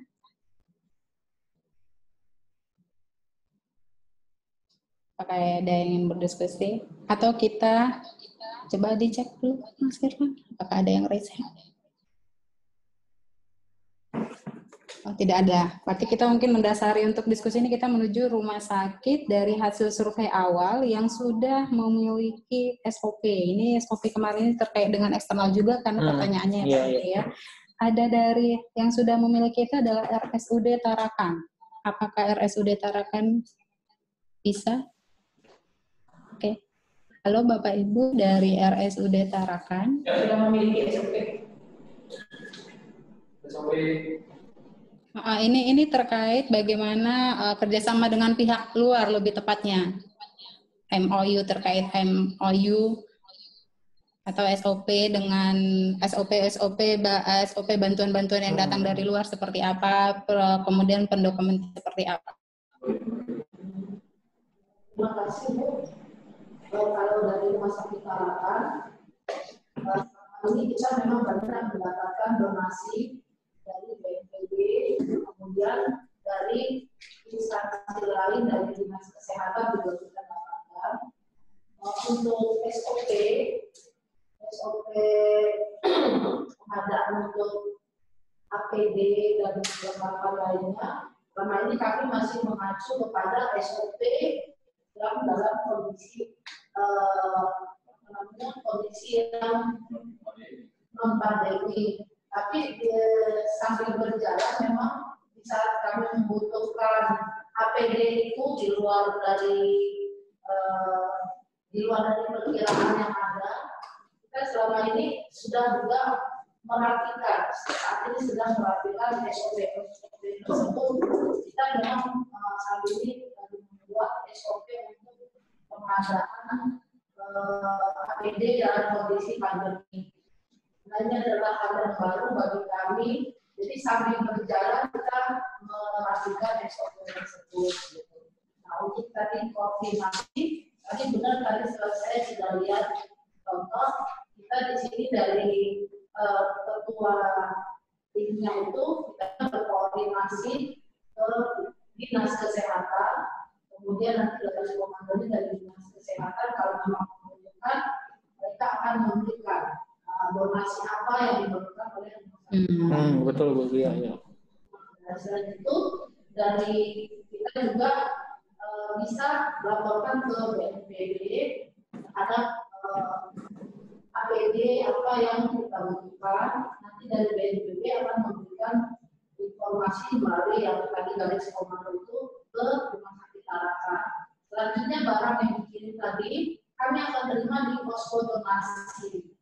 Apakah ada yang ingin berdiskusi? Atau kita coba dicek dulu, Mas Firman. Apakah ada yang raise hand? Oh, tidak ada. Berarti kita mungkin mendasari untuk diskusi ini kita menuju rumah sakit dari hasil survei awal yang sudah memiliki SOP. Ini SOP kemarin terkait dengan eksternal juga karena pertanyaannya ya. Ada dari yang sudah memiliki itu adalah RSUD Tarakan. Apakah RSUD Tarakan bisa? Oke. Halo Bapak Ibu dari RSUD Tarakan. Sudah memiliki SOP. Ini terkait bagaimana kerjasama dengan pihak luar lebih tepatnya. MOU terkait MOU atau SOP dengan SOP bantuan-bantuan yang datang dari luar seperti apa, kemudian pendokumen seperti apa. Terima kasih Bu. Kalau dari Rumah Sakit Tarakan, ini kita memang benar mendapatkan donasi dari BNPB, kemudian dari instansi lain dari dinas kesehatan juga kita dapatkan. Untuk SOP pengadaan untuk APD dan beberapa lainnya Selama ini kami masih mengacu kepada SOP yang dalam kondisi kondisi yang non pandemi. Tapi sambil berjalan memang di saat kami membutuhkan APD itu di luar dari perkiraan yang ada, kita selama ini sudah juga merapikan, saat ini sedang merapikan SOP tersebut. Kita memang saat ini membuat SOP untuk pengadaan APD dalam kondisi pandemi. Ini adalah hal yang baru bagi kami. Jadi sambil berjalan kita merapikan SOP tersebut. Nah, untuk tadi koordinasi, tadi benar tadi saya sudah lihat contoh kita di sini dari ketua timnya itu kita berkoordinasi ke dinas kesehatan, kemudian nanti dari komandonya dari dinas kesehatan kalau memang membutuhkan mereka akan memberikan donasi apa yang diperlukan oleh betul Bu, ya. Dan selain itu dari kita juga bisa melaporkan ke BNPB terhadap APD apa yang kita butuhkan. Nanti dari BNPB akan memberikan informasi melalui yang tadi garis komando itu ke rumah sakit Tarakan. Selanjutnya barang yang dikirim tadi kami akan terima di posko donasi.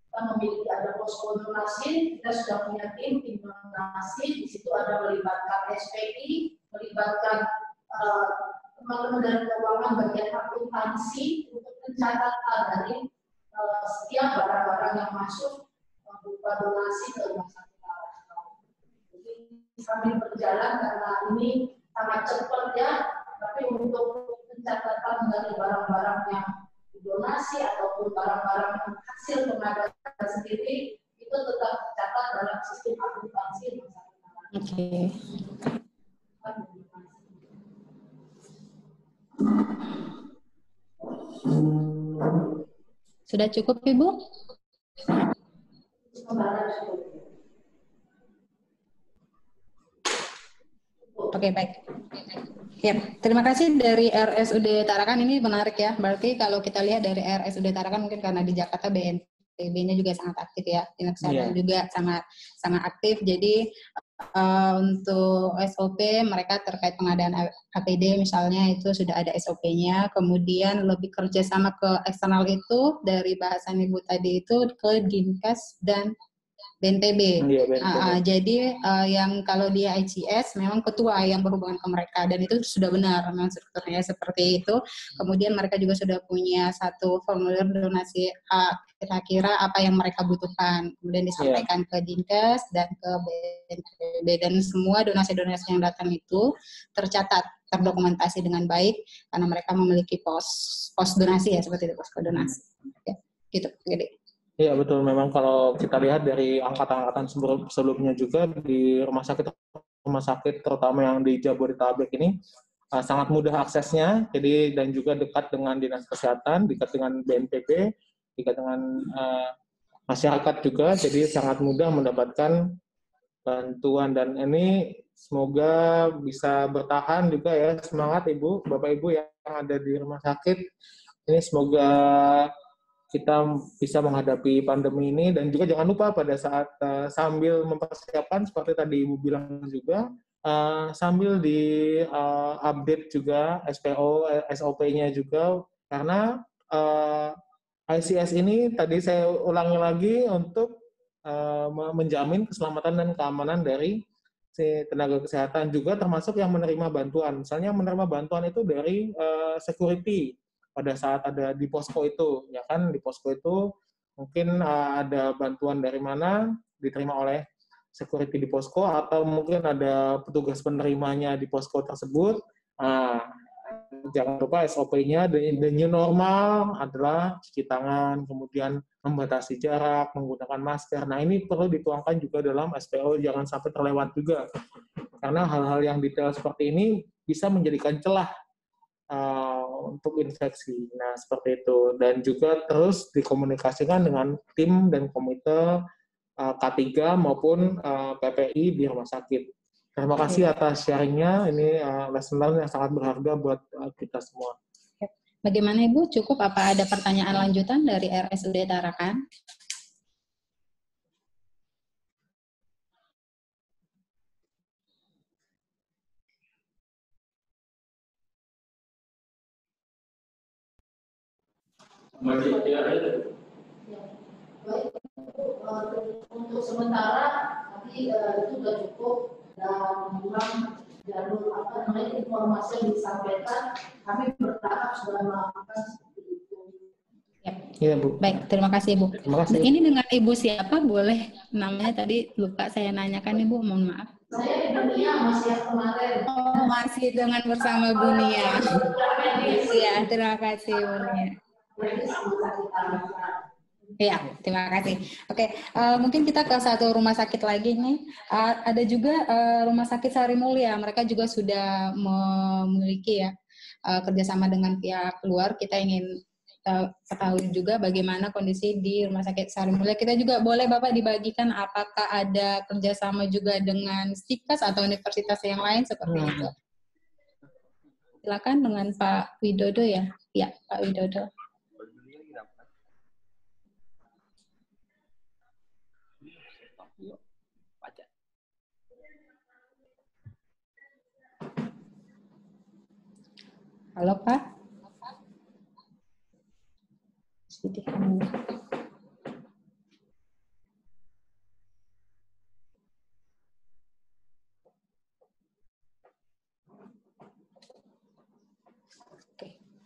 Kita memiliki ada posko donasi, kita sudah punya tim donasi. Di situ ada melibatkan SPI, melibatkan teman-teman dari keuangan bagian akuntansi untuk pencatatan dari setiap barang-barang yang masuk berupa donasi ke rumah sakit Tarakan. Jadi sambil berjalan karena ini sangat cepat ya, tapi untuk pencatatan dari barang-barang yang donasi ataupun barang-barang hasil pengadaan sendiri itu tetap tercatat dalam sistem akuntansi rumah sakit Tarakan. Oke. Sudah cukup, Ibu? Oke, baik. Ya, terima kasih dari RSUD Tarakan, ini menarik ya. Berarti kalau kita lihat dari RSUD Tarakan mungkin karena di Jakarta BNPB-nya juga sangat aktif ya. Dinas Kesehatan juga sangat aktif. Jadi untuk SOP mereka terkait pengadaan APD misalnya itu sudah ada SOP-nya. Kemudian lebih kerjasama ke eksternal itu dari bahasan Ibu tadi itu ke Dinkes dan BNPB. Jadi yang kalau di ICS memang ketua yang berhubungan ke mereka dan itu sudah benar memang strukturnya seperti itu. Kemudian mereka juga sudah punya satu formulir donasi kira-kira apa yang mereka butuhkan. Kemudian disampaikan ke Dinkes dan ke BNPB dan semua donasi-donasi yang datang itu tercatat, terdokumentasi dengan baik karena mereka memiliki pos donasi ya seperti itu, posko donasi. Ya, gitu. Jadi Iya betul, memang kalau kita lihat dari angkatan-angkatan sebelumnya juga di rumah sakit terutama yang di Jabodetabek ini sangat mudah aksesnya, jadi dan juga dekat dengan dinas kesehatan, dekat dengan BNPB, dekat dengan masyarakat juga, jadi sangat mudah mendapatkan bantuan dan ini semoga bisa bertahan juga ya. Semangat Ibu, Bapak Ibu yang ada di rumah sakit, ini semoga kita bisa menghadapi pandemi ini dan juga jangan lupa pada saat sambil mempersiapkan seperti tadi Ibu bilang juga sambil di update juga SOP-nya juga karena ICS ini tadi saya ulangi lagi untuk menjamin keselamatan dan keamanan dari si tenaga kesehatan juga termasuk yang menerima bantuan. Misalnya menerima bantuan itu dari security pada saat ada di posko itu, ya kan di posko itu mungkin ada bantuan dari mana diterima oleh security di posko atau mungkin ada petugas penerimanya di posko tersebut. Jangan lupa SOP-nya, the new normal adalah cuci tangan, kemudian membatasi jarak, menggunakan masker. Nah ini perlu dituangkan juga dalam SPO, jangan sampai terlewat juga. Karena hal-hal yang detail seperti ini bisa menjadikan celah untuk infeksi. Nah, seperti itu. Dan juga terus dikomunikasikan dengan tim dan komite K3 maupun PPI di rumah sakit. Terima kasih atas sharingnya. Ini lesson learned yang sangat berharga buat kita semua. Bagaimana Ibu? Cukup apa ada pertanyaan lanjutan dari RSUD Tarakan? Untuk sementara nanti itu sudah cukup dan kurang jalur informasi yang disampaikan, kami bertahap sudah melakukan seperti itu. Iya, Bu. Baik, terima kasih Ibu. Terima kasih. Ini dengan Ibu siapa? Boleh namanya tadi lupa saya nanyakan Ibu, mohon maaf. Saya dengan Nia masih yang kemarin. Oh, masih dengan bersama Bu Nia. Iya, terima kasih Bu Nia. Iya, terima kasih. Oke, mungkin kita ke satu rumah sakit lagi nih. Ada juga Rumah Sakit Sari Mulia. Mereka juga sudah memiliki ya kerjasama dengan pihak luar. Kita ingin ketahui juga bagaimana kondisi di Rumah Sakit Sari Mulia. Kita juga boleh Bapak dibagikan apakah ada kerjasama juga dengan STIKAS atau universitas yang lain seperti itu. Silakan dengan Pak Widodo ya. Ya, Pak Widodo. Halo Pak. Oke,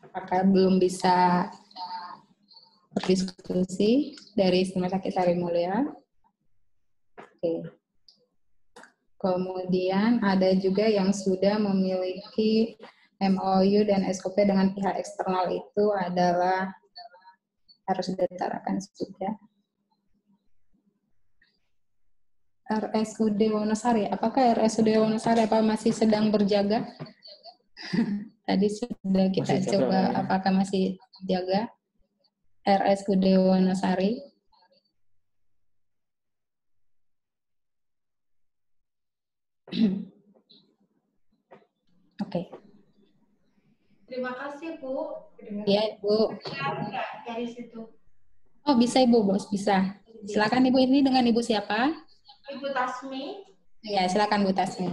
apakah belum bisa berdiskusi dari Rumah Sakit Sari Mulia? Oke. Kemudian ada juga yang sudah memiliki MOU dan SOP dengan pihak eksternal itu adalah harus ditarakan sudah. RSUD Wonosari, apakah RSUD Wonosari masih sedang berjaga? Tadi sudah kita Masih coba, jaga, ya. apakah masih jaga? RSUD Wonosari. Oke. Terima kasih Bu. Iya Bu. Enggak dari situ. Oh bisa Ibu, Bos bisa. Silakan Ibu, ini dengan Ibu siapa? Ibu Tasmi. Ya silakan Bu Tasmi.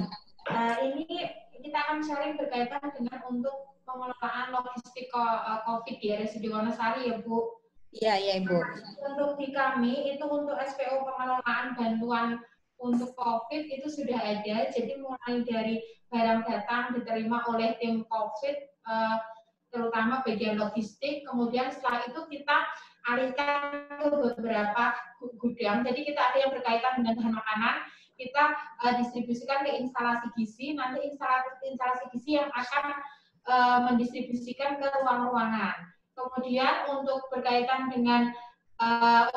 Ini kita akan sharing berkaitan dengan untuk pengelolaan logistik COVID di RSUD Wonosari ya Bu. Iya Ibu. Untuk di kami itu untuk SPO pengelolaan bantuan untuk COVID itu sudah ada. Jadi mulai dari barang datang diterima oleh tim COVID, terutama bagian logistik. Kemudian setelah itu kita alihkan ke beberapa gudang. Jadi kita ada yang berkaitan dengan bahan makanan, kita distribusikan ke instalasi gizi. Nanti instalasi gizi yang akan mendistribusikan ke ruang-ruangan. Kemudian untuk berkaitan dengan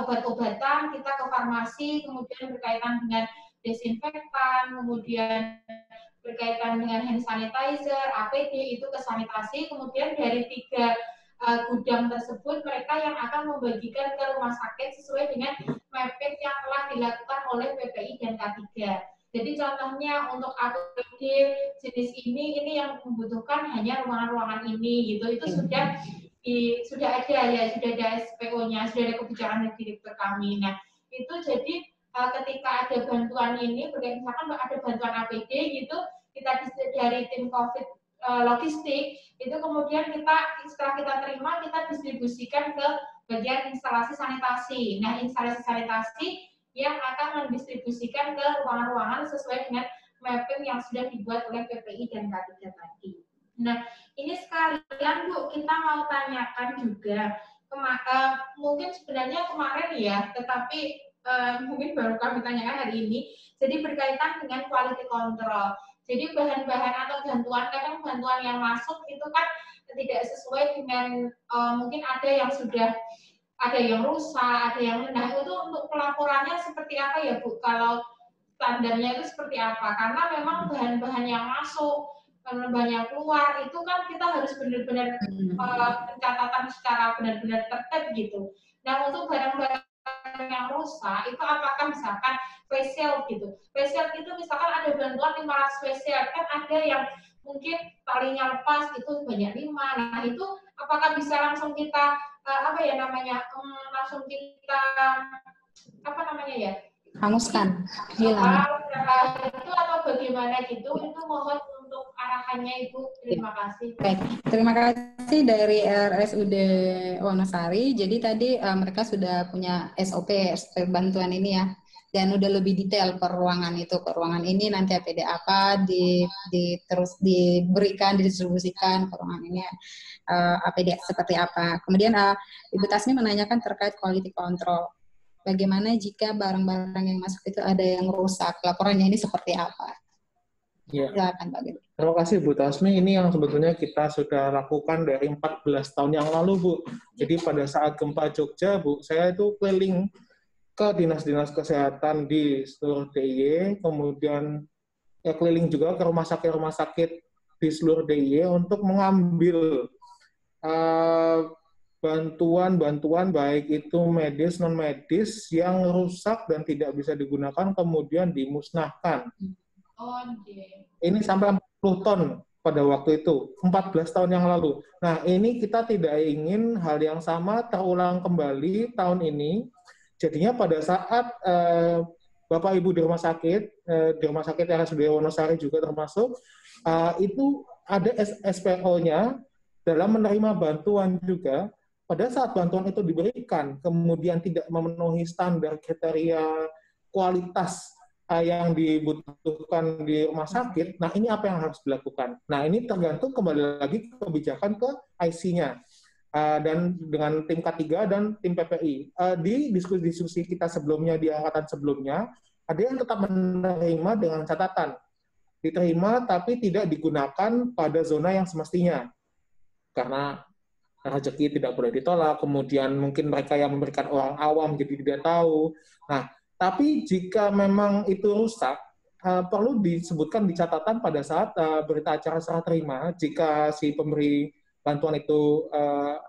obat-obatan, kita ke farmasi, kemudian berkaitan dengan desinfektan, kemudian berkaitan dengan hand sanitizer, APD, itu ke sanitasi, kemudian dari 3 gudang tersebut, mereka yang akan membagikan ke rumah sakit sesuai dengan mapping yang telah dilakukan oleh PPI dan K3. Jadi contohnya untuk APD jenis ini yang membutuhkan hanya ruangan-ruangan ini, gitu, itu sudah ada ya, sudah ada SPO-nya, sudah ada kebijakan dari direktur kami. Nah, itu jadi ketika ada bantuan ini, misalkan ada bantuan APD gitu, kita dari tim COVID logistik, itu kemudian setelah kita terima, kita distribusikan ke bagian instalasi sanitasi. Nah, instalasi sanitasi yang akan mendistribusikan ke ruangan-ruangan sesuai dengan mapping yang sudah dibuat oleh PPI dan K3 tadi. Nah, ini sekalian Bu, kita mau tanyakan juga, mungkin sebenarnya kemarin ya, tetapi mungkin baru kami tanyakan hari ini, jadi berkaitan dengan quality control. Jadi bahan-bahan atau bantuan, kadang bantuan yang masuk itu kan tidak sesuai dengan, mungkin ada yang sudah, ada yang rusak, ada yang rendah, itu untuk pelaporannya seperti apa ya Bu, kalau standarnya itu seperti apa, karena memang bahan-bahan yang masuk, banyak keluar itu kan kita harus benar-benar pencatatan secara benar-benar tertib gitu. Nah untuk barang-barang yang rusak, itu apakah misalkan face shield gitu. Face shield itu misalkan ada bantuan 500 face shield, kan ada yang mungkin talinya lepas itu banyak 5. Nah itu apakah bisa langsung kita langsung kita hanguskan, hilang. Itu atau bagaimana gitu, itu mohon untuk arahannya Ibu. Terima kasih. Baik, terima kasih dari RSUD Wonosari. Jadi tadi mereka sudah punya SOP bantuan ini ya, dan udah lebih detail per ruangan itu. Per ruangan ini nanti APD apa terus diberikan, didistribusikan ke ruangan ini APD seperti apa. Kemudian Ibu Tasmi menanyakan terkait quality control. Bagaimana jika barang-barang yang masuk itu ada yang rusak? Laporannya ini seperti apa? Ya. Silakan Pak Gede. Terima kasih Bu Tasmi. Ini yang sebetulnya kita sudah lakukan dari 14 tahun yang lalu, Bu. Jadi pada saat gempa Jogja, Bu, saya itu keliling ke dinas-dinas kesehatan di seluruh DIY, kemudian keliling juga ke rumah sakit di seluruh DIY untuk mengambil bantuan-bantuan baik itu medis non medis yang rusak dan tidak bisa digunakan kemudian dimusnahkan. Ini sampai 40 ton pada waktu itu, 14 tahun yang lalu. Nah, ini kita tidak ingin hal yang sama terulang kembali tahun ini. Jadinya pada saat Bapak Ibu di rumah sakit RSUD Wonosari juga termasuk, itu ada SPO-nya dalam menerima bantuan juga. Pada saat bantuan itu diberikan, kemudian tidak memenuhi standar kriteria kualitas yang dibutuhkan di rumah sakit, nah ini apa yang harus dilakukan? Nah ini tergantung kembali lagi kebijakan ke IC-nya dan dengan tim K3 dan tim PPI. Di diskusi kita sebelumnya, di angkatan sebelumnya, ada yang tetap menerima dengan catatan. Diterima tapi tidak digunakan pada zona yang semestinya. Karena rezeki tidak boleh ditolak, kemudian mungkin mereka yang memberikan orang awam jadi tidak tahu. Nah, tapi jika memang itu rusak, perlu disebutkan di catatan pada saat berita acara serah terima, jika si pemberi bantuan itu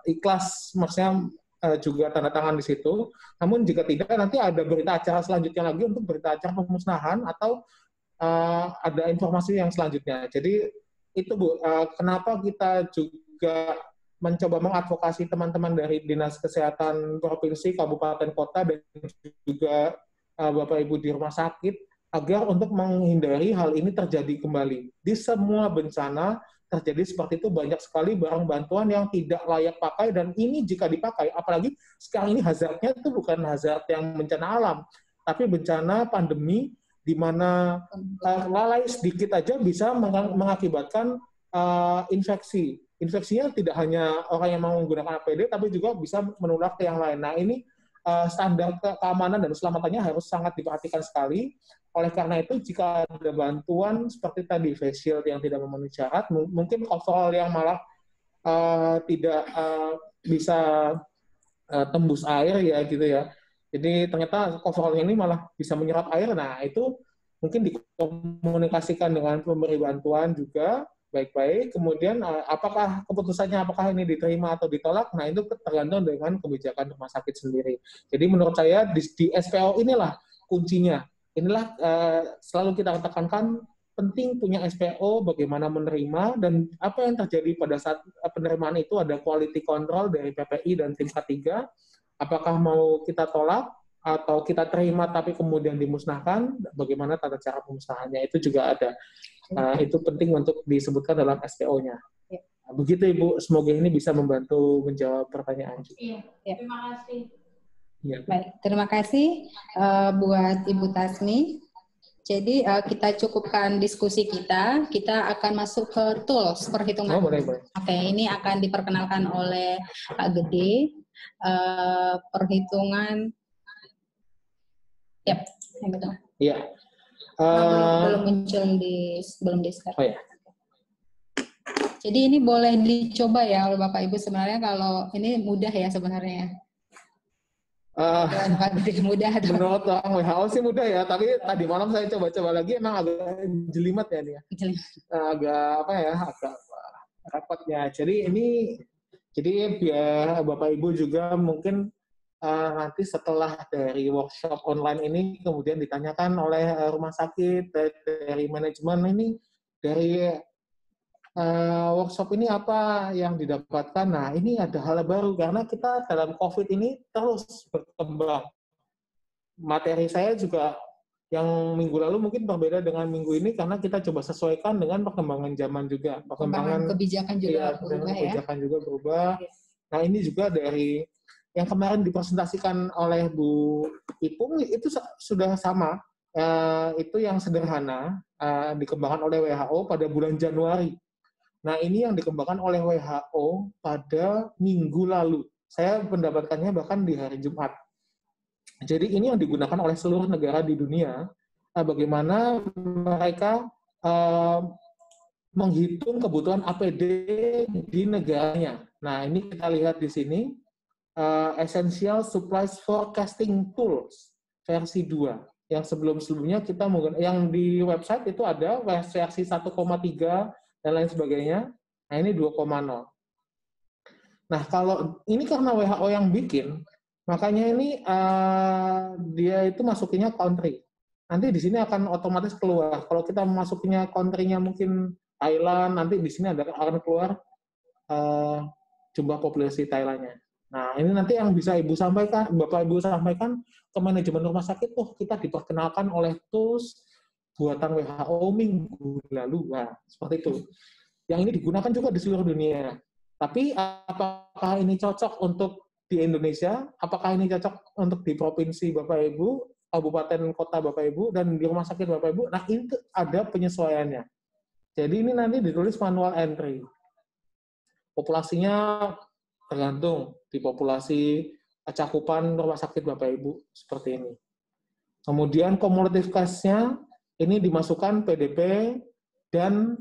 ikhlas, maksudnya juga tanda tangan di situ. Namun jika tidak, nanti ada berita acara selanjutnya lagi untuk berita acara pemusnahan atau ada informasi yang selanjutnya. Jadi itu Bu, kenapa kita juga mencoba mengadvokasi teman-teman dari Dinas Kesehatan Provinsi, Kabupaten, Kota, dan juga Bapak Ibu di rumah sakit, agar untuk menghindari hal ini terjadi kembali. Di semua bencana terjadi seperti itu, banyak sekali barang bantuan yang tidak layak pakai, dan ini jika dipakai, apalagi sekarang ini hazardnya itu bukan hazard yang bencana alam, tapi bencana pandemi, di mana lalai sedikit aja bisa mengakibatkan infeksi. Infeksinya tidak hanya orang yang mau menggunakan APD, tapi juga bisa menular ke yang lain. Nah, ini standar keamanan dan keselamatannya harus sangat diperhatikan sekali. Oleh karena itu, jika ada bantuan seperti tadi, face shield yang tidak memenuhi syarat, mungkin coverall yang malah tidak bisa tembus air, ya gitu ya. Jadi ternyata coverall ini malah bisa menyerap air. Nah, itu mungkin dikomunikasikan dengan pemberi bantuan juga, baik-baik, kemudian apakah keputusannya apakah ini diterima atau ditolak, nah itu tergantung dengan kebijakan rumah sakit sendiri. Jadi menurut saya di SPO inilah kuncinya. Inilah selalu kita tekankan, penting punya SPO, bagaimana menerima, dan apa yang terjadi pada saat penerimaan itu ada quality control dari PPI dan tim K3, apakah mau kita tolak atau kita terima tapi kemudian dimusnahkan, bagaimana tata cara pemusnahannya, itu juga ada. Itu penting untuk disebutkan dalam SPO-nya. Ya. Begitu Ibu, semoga ini bisa membantu menjawab pertanyaan. Iya, terima kasih. Ya. Baik, terima kasih buat Ibu Tasmi. Jadi kita cukupkan diskusi kita. Kita akan masuk ke tools perhitungan. Boleh. Oke, ini akan diperkenalkan oleh Pak Gede. Perhitungan. Yap, yang betul. Iya. Belum muncul belum di share. Oh ya. Jadi ini boleh dicoba ya oleh Bapak Ibu, sebenarnya kalau ini mudah ya sebenarnya. Mudah atau? Menurut orang WHO sih mudah ya, tapi tadi malam saya coba-coba lagi emang agak jelimet ya nih ya. Agak agak rapatnya. Jadi biar Bapak Ibu juga mungkin nanti setelah dari workshop online ini kemudian ditanyakan oleh rumah sakit, dari manajemen ini, dari workshop ini apa yang didapatkan. Nah, ini ada hal baru karena kita dalam COVID ini terus berkembang. Materi saya juga yang minggu lalu mungkin berbeda dengan minggu ini karena kita coba sesuaikan dengan perkembangan zaman juga. Perkembangan kebijakan juga berubah ya. Kebijakan juga berubah. Nah, ini juga dari yang kemarin dipresentasikan oleh Bu Ipung itu sudah sama. Itu yang sederhana dikembangkan oleh WHO pada bulan Januari. Nah, ini yang dikembangkan oleh WHO pada minggu lalu. Saya mendapatkannya bahkan di hari Jumat. Jadi ini yang digunakan oleh seluruh negara di dunia, bagaimana mereka menghitung kebutuhan APD di negaranya. Nah, ini kita lihat di sini, Essential Supplies Forecasting Tools versi 2. Yang sebelum-sebelumnya kita menggunakan, yang di website itu ada versi 1,3 dan lain sebagainya. Nah, ini 2,0. Nah, kalau ini karena WHO yang bikin, makanya ini dia itu masukinnya country. Nanti di sini akan otomatis keluar. Kalau kita masukinnya country-nya mungkin Thailand, nanti di sini akan keluar jumlah populasi Thailandnya. Nah, ini nanti yang bisa Ibu sampaikan, Bapak Ibu sampaikan ke manajemen rumah sakit, kita diperkenalkan oleh tools buatan WHO minggu lalu. Nah, seperti itu. Yang ini digunakan juga di seluruh dunia. Tapi apakah ini cocok untuk di Indonesia, apakah ini cocok untuk di provinsi Bapak Ibu, kabupaten kota Bapak Ibu, dan di rumah sakit Bapak Ibu? Nah, itu ada penyesuaiannya. Jadi ini nanti ditulis manual entry. Populasinya tergantung di populasi cakupan rumah sakit Bapak Ibu, seperti ini. Kemudian cumulative case-nya, ini dimasukkan PDP dan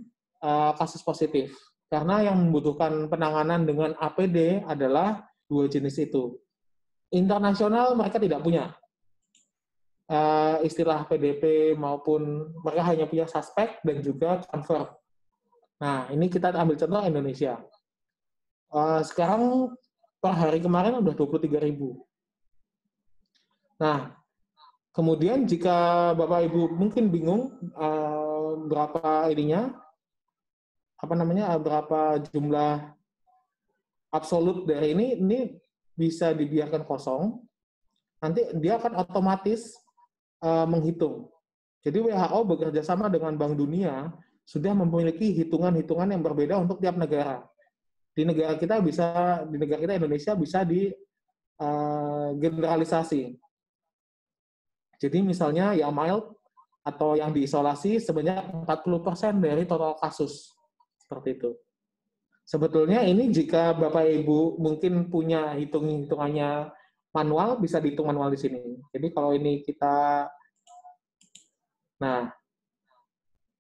kasus positif. Karena yang membutuhkan penanganan dengan APD adalah 2 jenis itu. Internasional mereka tidak punya istilah PDP maupun mereka hanya punya suspek dan juga confirm. Nah, ini kita ambil contoh Indonesia. Sekarang per hari kemarin udah 23.000. Nah, kemudian jika Bapak Ibu mungkin bingung berapa ininya, berapa jumlah absolut dari ini bisa dibiarkan kosong, nanti dia akan otomatis menghitung. Jadi WHO bekerja sama dengan Bank Dunia sudah memiliki hitungan-hitungan yang berbeda untuk tiap negara. Di negara kita Indonesia bisa di generalisasi. Jadi misalnya yang mild atau yang diisolasi sebanyak 40% dari total kasus. Seperti itu. Sebetulnya ini jika Bapak Ibu mungkin punya hitungannya manual, bisa dihitung manual di sini. Jadi kalau ini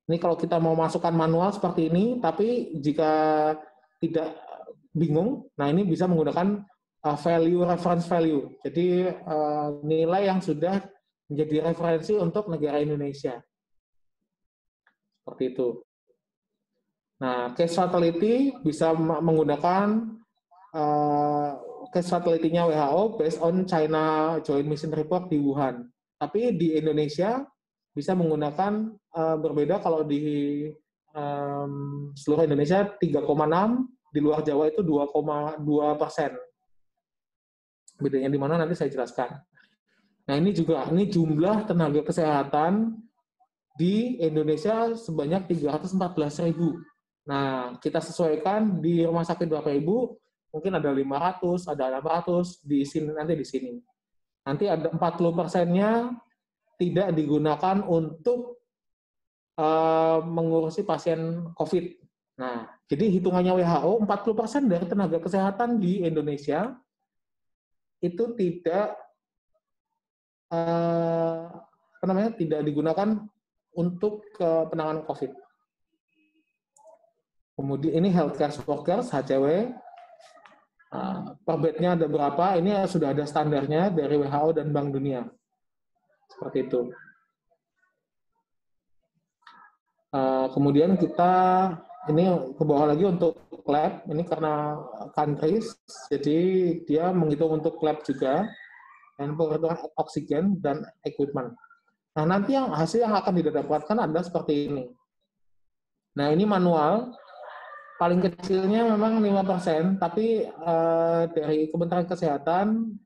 ini kalau kita mau masukkan manual seperti ini, tapi jika tidak bingung, nah ini bisa menggunakan reference value. Jadi nilai yang sudah menjadi referensi untuk negara Indonesia. Seperti itu. Nah, case fatality bisa menggunakan case fatality-nya WHO based on China Joint Mission Report di Wuhan. Tapi di Indonesia bisa menggunakan berbeda. Kalau di seluruh Indonesia 3,6, di luar Jawa itu 2,2%. Bedanya di mana nanti saya jelaskan. Nah, ini jumlah tenaga kesehatan di Indonesia sebanyak 314.000. Nah, kita sesuaikan di rumah sakit Bapak Ibu, mungkin ada 500, ada 600, di sini. Nanti ada 40%-nya tidak digunakan untuk mengurusi pasien COVID. Nah, jadi hitungannya WHO, 40% dari tenaga kesehatan di Indonesia itu tidak tidak digunakan untuk penanganan COVID. Kemudian ini healthcare workers, HCW, per bednya ada berapa, ini sudah ada standarnya dari WHO dan Bank Dunia. Seperti itu. Kemudian kita, ini ke bawah lagi untuk lab, ini karena countries, jadi dia menghitung untuk lab juga. dan perhitungan oksigen dan equipment. Nah, nanti hasil yang akan didapatkan adalah seperti ini. Nah, ini manual, paling kecilnya memang 5%, tapi dari Kementerian Kesehatan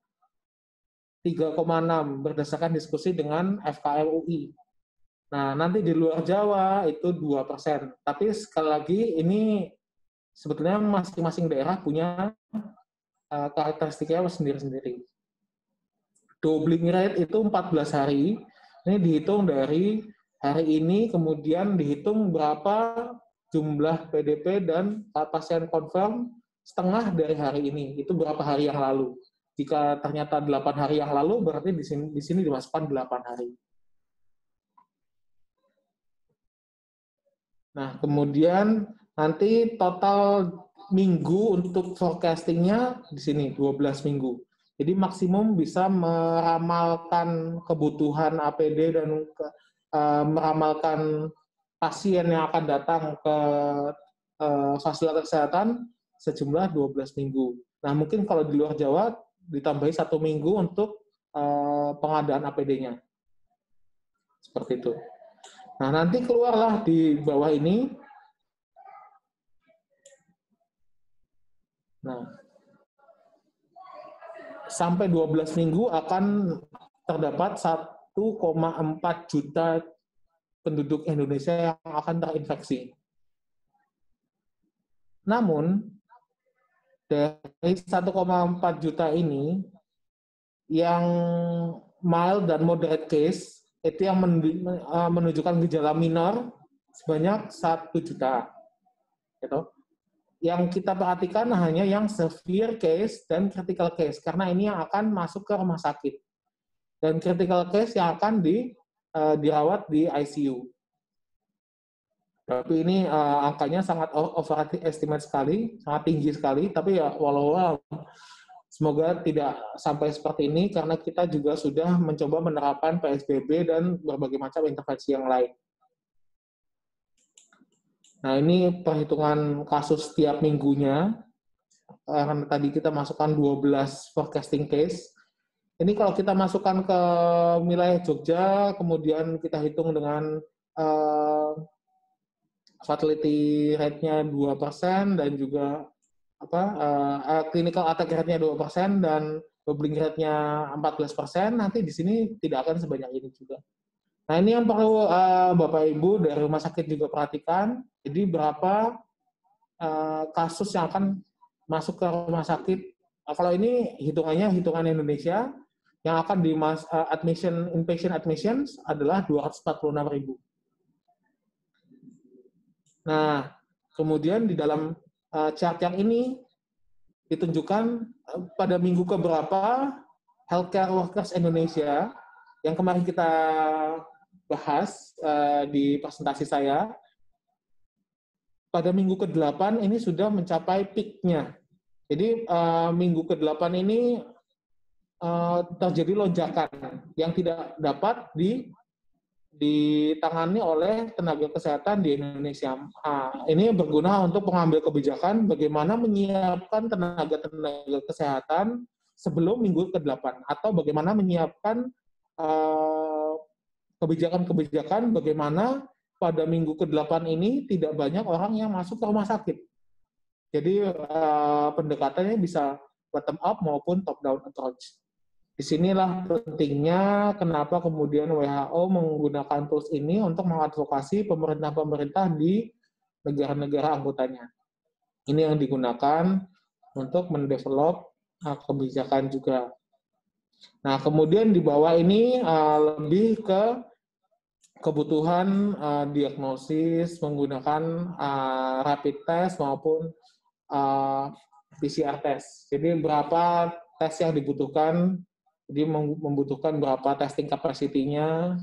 3,6 berdasarkan diskusi dengan FKM UI. Nah, nanti di luar Jawa itu 2%. Tapi sekali lagi ini sebetulnya masing-masing daerah punya karakteristiknya sendiri-sendiri. Doubling rate itu 14 hari. Ini dihitung dari hari ini, kemudian dihitung berapa jumlah PDP dan pasien confirm setengah dari hari ini. Itu berapa hari yang lalu. Jika ternyata 8 hari yang lalu, berarti di sini dimasukkan 8 hari. Nah, kemudian nanti total minggu untuk forecastingnya di sini 12 minggu. Jadi maksimum bisa meramalkan kebutuhan APD dan meramalkan pasien yang akan datang ke fasilitas kesehatan sejumlah 12 minggu. Nah, mungkin kalau di luar Jawa ditambahi 1 minggu untuk pengadaan APD-nya. Seperti itu. Nah, nanti keluarlah di bawah ini. Nah, sampai 12 minggu akan terdapat 1,4 juta penduduk Indonesia yang akan terinfeksi. Namun, dari 1,4 juta ini, yang mild dan moderate case, itu yang menunjukkan gejala minor sebanyak 1 juta. Gitu. Yang kita perhatikan hanya yang severe case dan critical case, karena ini yang akan masuk ke rumah sakit. Dan critical case yang akan dirawat di ICU. Tapi ini angkanya sangat overestimate sekali, sangat tinggi sekali, tapi ya walau semoga tidak sampai seperti ini, karena kita juga sudah mencoba menerapkan PSBB dan berbagai macam intervensi yang lain. Nah, ini perhitungan kasus setiap minggunya. Karena tadi kita masukkan 12 forecasting case. Ini kalau kita masukkan ke wilayah Jogja, kemudian kita hitung dengan fatality rate-nya 2% dan juga clinical attack rate-nya 2% dan doubling rate-nya 14%, nanti di sini tidak akan sebanyak ini juga. Nah, ini yang perlu Bapak Ibu dari rumah sakit juga perhatikan. Jadi berapa kasus yang akan masuk ke rumah sakit. Kalau ini hitungannya hitungan Indonesia, yang akan di inpatient admissions adalah 246.000. Nah, kemudian di dalam chart yang ini ditunjukkan pada minggu keberapa healthcare workers Indonesia yang kemarin kita bahas di presentasi saya, pada minggu ke-8 ini sudah mencapai peak-nya. Jadi minggu ke-8 ini terjadi lonjakan yang tidak dapat ditangani oleh tenaga kesehatan di Indonesia. Ini berguna untuk pengambil kebijakan bagaimana menyiapkan tenaga kesehatan sebelum minggu ke-8, atau bagaimana menyiapkan kebijakan-kebijakan bagaimana pada minggu ke-8 ini tidak banyak orang yang masuk ke rumah sakit. Jadi pendekatannya bisa bottom up maupun top down approach. Disinilah pentingnya kenapa kemudian WHO menggunakan tools ini untuk mengadvokasi pemerintah-pemerintah di negara-negara anggotanya. Ini yang digunakan untuk mendevelop kebijakan juga. Nah, kemudian di bawah ini lebih ke kebutuhan diagnosis menggunakan rapid test maupun PCR test. Jadi berapa tes yang dibutuhkan, jadi membutuhkan berapa testing capacity-nya,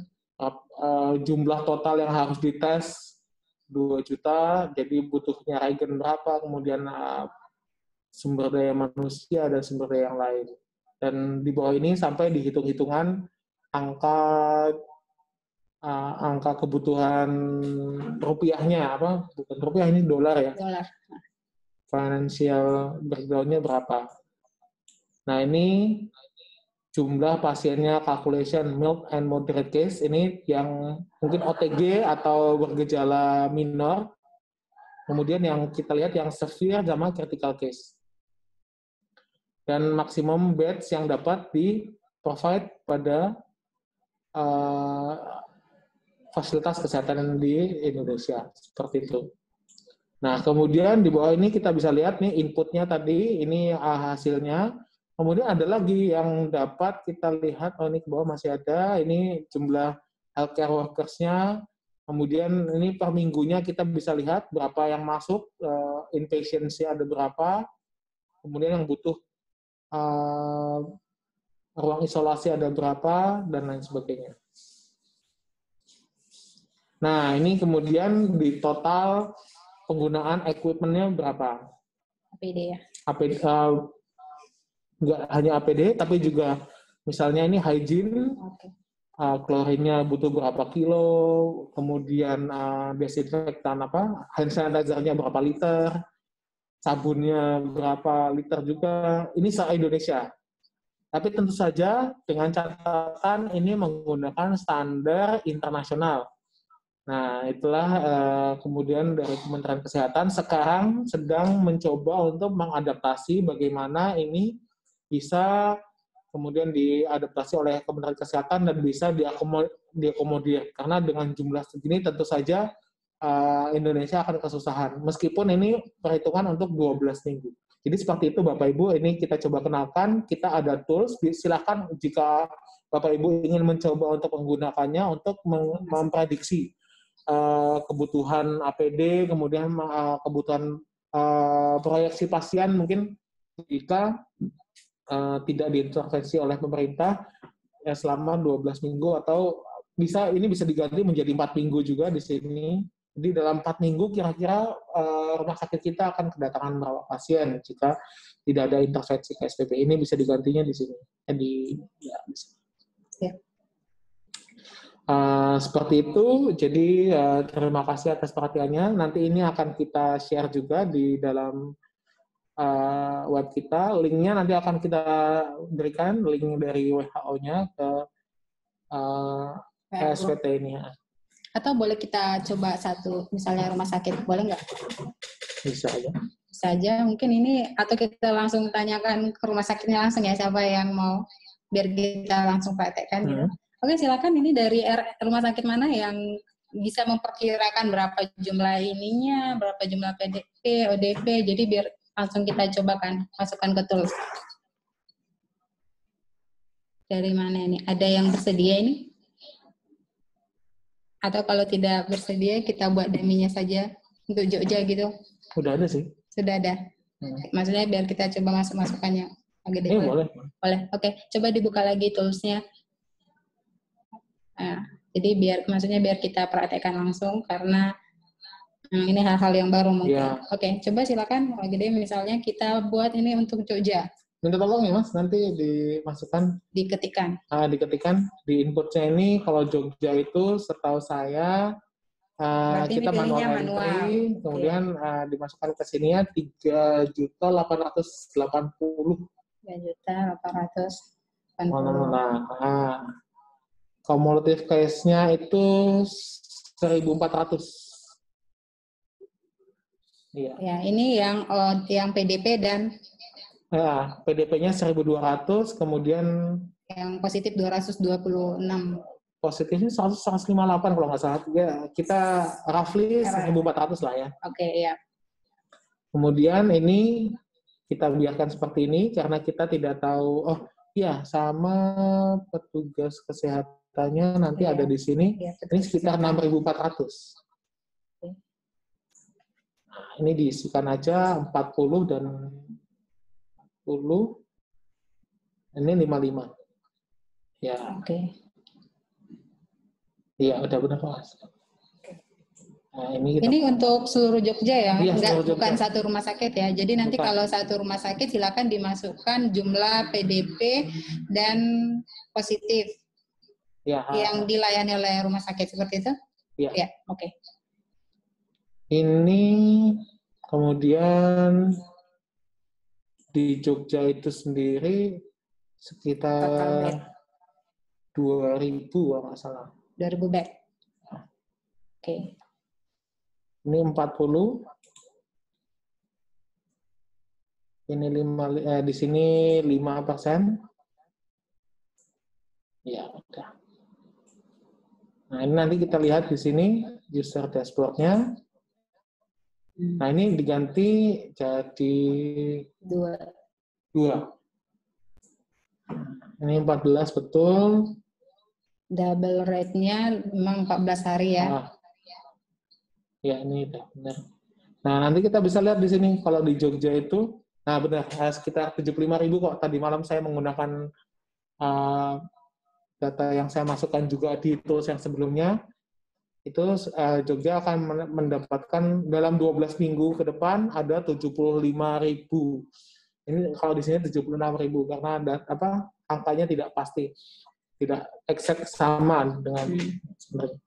jumlah total yang harus dites 2 juta, jadi butuhnya reagen berapa, kemudian sumber daya manusia dan sumber daya yang lain. Dan di bawah ini sampai dihitung-hitungan angka kebutuhan rupiahnya, bukan rupiah, ini dolar ya. Dolar. Financial breakdown-nya berapa. Nah, ini jumlah pasiennya calculation mild and moderate case, ini yang mungkin OTG atau bergejala minor. Kemudian yang kita lihat yang severe sama critical case. Dan maksimum beds yang dapat di-provide pada fasilitas kesehatan di Indonesia. Seperti itu. Nah, kemudian di bawah ini kita bisa lihat nih inputnya tadi, ini hasilnya. Kemudian ada lagi yang dapat kita lihat, oh ini ke bawah masih ada, ini jumlah healthcare workers-nya, kemudian ini per minggunya kita bisa lihat berapa yang masuk, inpatient-nya ada berapa, kemudian yang butuh ruang isolasi ada berapa, dan lain sebagainya. Nah, ini kemudian di total penggunaan equipment-nya berapa? APD ya? APD, nggak hanya APD, tapi juga misalnya ini hygiene, klorinnya butuh berapa kilo, kemudian desinfektan hand sanitizer-nya berapa liter, sabunnya berapa liter juga, ini se-Indonesia. Tapi tentu saja dengan catatan ini menggunakan standar internasional. Nah, itulah kemudian dari Kementerian Kesehatan sekarang sedang mencoba untuk mengadaptasi bagaimana ini bisa kemudian diadaptasi oleh Kementerian Kesehatan dan bisa diakomodir. Karena dengan jumlah segini tentu saja Indonesia akan kesusahan. Meskipun ini perhitungan untuk 12 minggu. Jadi seperti itu Bapak Ibu, ini kita coba kenalkan, kita ada tools, silakan jika Bapak Ibu ingin mencoba untuk menggunakannya untuk memprediksi kebutuhan APD, kemudian kebutuhan proyeksi pasien mungkin jika tidak diintervensi oleh pemerintah ya selama 12 minggu atau ini bisa diganti menjadi 4 minggu juga di sini. Jadi dalam 4 minggu kira-kira rumah sakit kita akan kedatangan berapa pasien jika tidak ada intervensi PSBB. Ini bisa digantinya di sini. Bisa. Ya. Seperti itu, jadi terima kasih atas perhatiannya. Nanti ini akan kita share juga di dalam web kita. Linknya nanti akan kita berikan, link dari WHO-nya ke SPT ini. Atau boleh kita coba satu, misalnya rumah sakit, boleh nggak? Bisa aja. Bisa aja, mungkin ini, atau kita langsung tanyakan ke rumah sakitnya langsung ya, siapa yang mau, biar kita langsung praktekkan gitu. Oke, silakan, ini dari rumah sakit mana yang bisa memperkirakan berapa jumlah ininya, berapa jumlah PDP, ODP, jadi biar langsung kita cobakan, masukkan ke tools. Dari mana ini? Ada yang bersedia ini? Atau kalau tidak bersedia, kita buat deminya saja untuk Jogja gitu? Udah ada sih. Sudah ada? Maksudnya biar kita coba masuk-masukannya. Boleh. Boleh, oke. Coba dibuka lagi toolsnya. Nah, jadi biar kita praktekkan langsung karena ini hal-hal yang baru mungkin. Ya. Oke, coba silakan Pak Gede, misalnya kita buat ini untuk Jogja. Minta tolong ya Mas, nanti dimasukkan. Diketikkan. Diketikkan di inputnya ini kalau Jogja itu setahu saya kita manual entry, kemudian dimasukkan ke sini ya 3.880. 3.880. Nah, cumulative case-nya itu 1.400. Iya. Ya, ini yang PDP dan ya, PDP-nya 1.200, kemudian yang positif 226. Positifnya 158 kalau nggak salah. Ya, kita roughly 1.400 lah ya. Oke, ya. Kemudian ini kita biarkan seperti ini karena kita tidak tahu, sama petugas kesehatannya nanti ada di sini. Ya, ini sekitar 6.400. Nah, ini diisikan aja 40 dan 10. Ini 55. Ya. Oke. Iya, udah benar Mas. Nah, ini untuk seluruh Jogja ya, bukan satu rumah sakit ya. Jadi nanti kalau satu rumah sakit silakan dimasukkan jumlah PDP dan positif ya, yang dilayani oleh rumah sakit seperti itu. Ya, oke. Ini kemudian di Jogja itu sendiri sekitar 2.000 kalau nggak salah. 2.000 bed. Oke. Ini 40. Ini di sini 5%. Ya, udah. Nah, ini nanti kita lihat di sini user dashboard-nya. Nah, ini diganti jadi 2. Ini 14 betul. Double rate-nya memang 14 hari ya. Ya, ini udah benar. Nah, nanti kita bisa lihat di sini kalau di Jogja itu, nah benar, sekitar 75.000 kok. Tadi malam saya menggunakan data yang saya masukkan juga di tools yang sebelumnya. Itu Jogja akan mendapatkan dalam 12 minggu ke depan ada 75.000. Ini kalau di sini 76.000 karena angkanya tidak pasti, tidak exact sama dengan sebenarnya.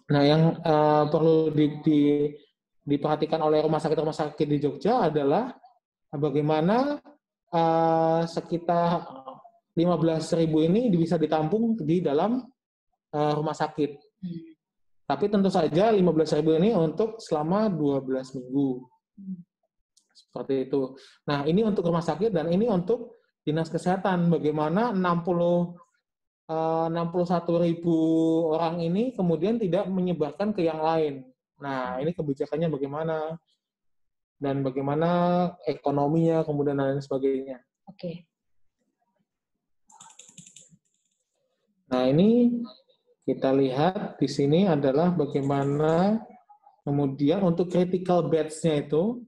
Nah, yang perlu diperhatikan oleh rumah sakit di Jogja adalah bagaimana sekitar 15.000 ini bisa ditampung di dalam rumah sakit. Tapi tentu saja 15.000 ini untuk selama 12 minggu. Seperti itu. Nah, ini untuk rumah sakit dan ini untuk dinas kesehatan. Bagaimana 61.000 orang ini kemudian tidak menyebarkan ke yang lain. Nah, ini kebijakannya bagaimana dan bagaimana ekonominya kemudian dan lain sebagainya. Oke. Nah, ini kita lihat di sini adalah bagaimana kemudian untuk critical beds-nya itu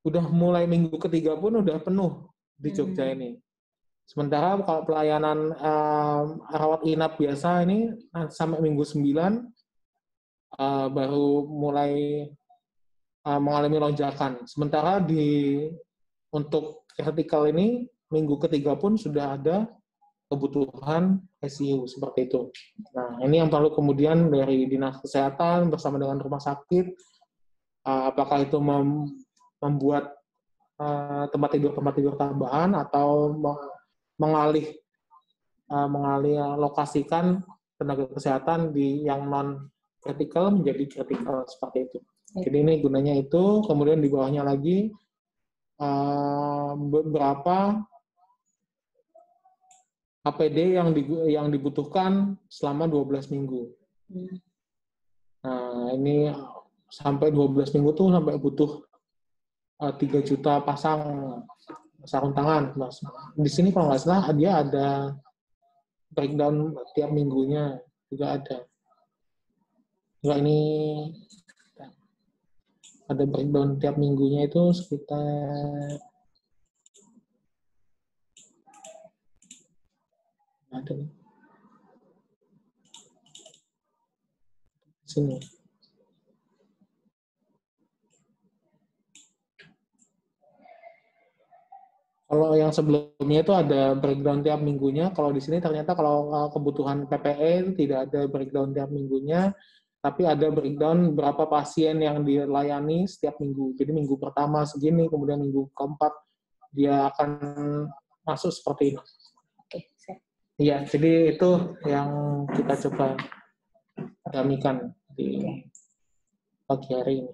udah mulai minggu ketiga pun udah penuh di Jogja ini. Sementara kalau pelayanan rawat inap biasa ini sampai minggu 9 baru mulai mengalami lonjakan. Sementara untuk critical ini minggu ketiga pun sudah ada kebutuhan ICU seperti itu. Nah, ini yang perlu kemudian dari dinas kesehatan bersama dengan rumah sakit, apakah itu membuat tempat tidur tambahan atau mengalih lokasikan tenaga kesehatan yang non kritikal menjadi kritikal seperti itu. Jadi ini gunanya itu, kemudian di bawahnya lagi beberapa APD yang dibutuhkan selama 12 minggu. Nah, ini sampai 12 minggu tuh sampai butuh 3 juta pasang sarung tangan. Di sini kalau nggak salah dia ada breakdown tiap minggunya juga ada. Enggak, ini ada breakdown tiap minggunya itu sekitar ada nih. Sini. Kalau yang sebelumnya itu ada breakdown tiap minggunya. Kalau di sini ternyata kalau kebutuhan PPE itu tidak ada breakdown tiap minggunya, tapi ada breakdown berapa pasien yang dilayani setiap minggu. Jadi minggu pertama segini, kemudian minggu keempat dia akan masuk seperti ini. Oke, siap. Iya, jadi itu yang kita coba damikan di pagi hari ini.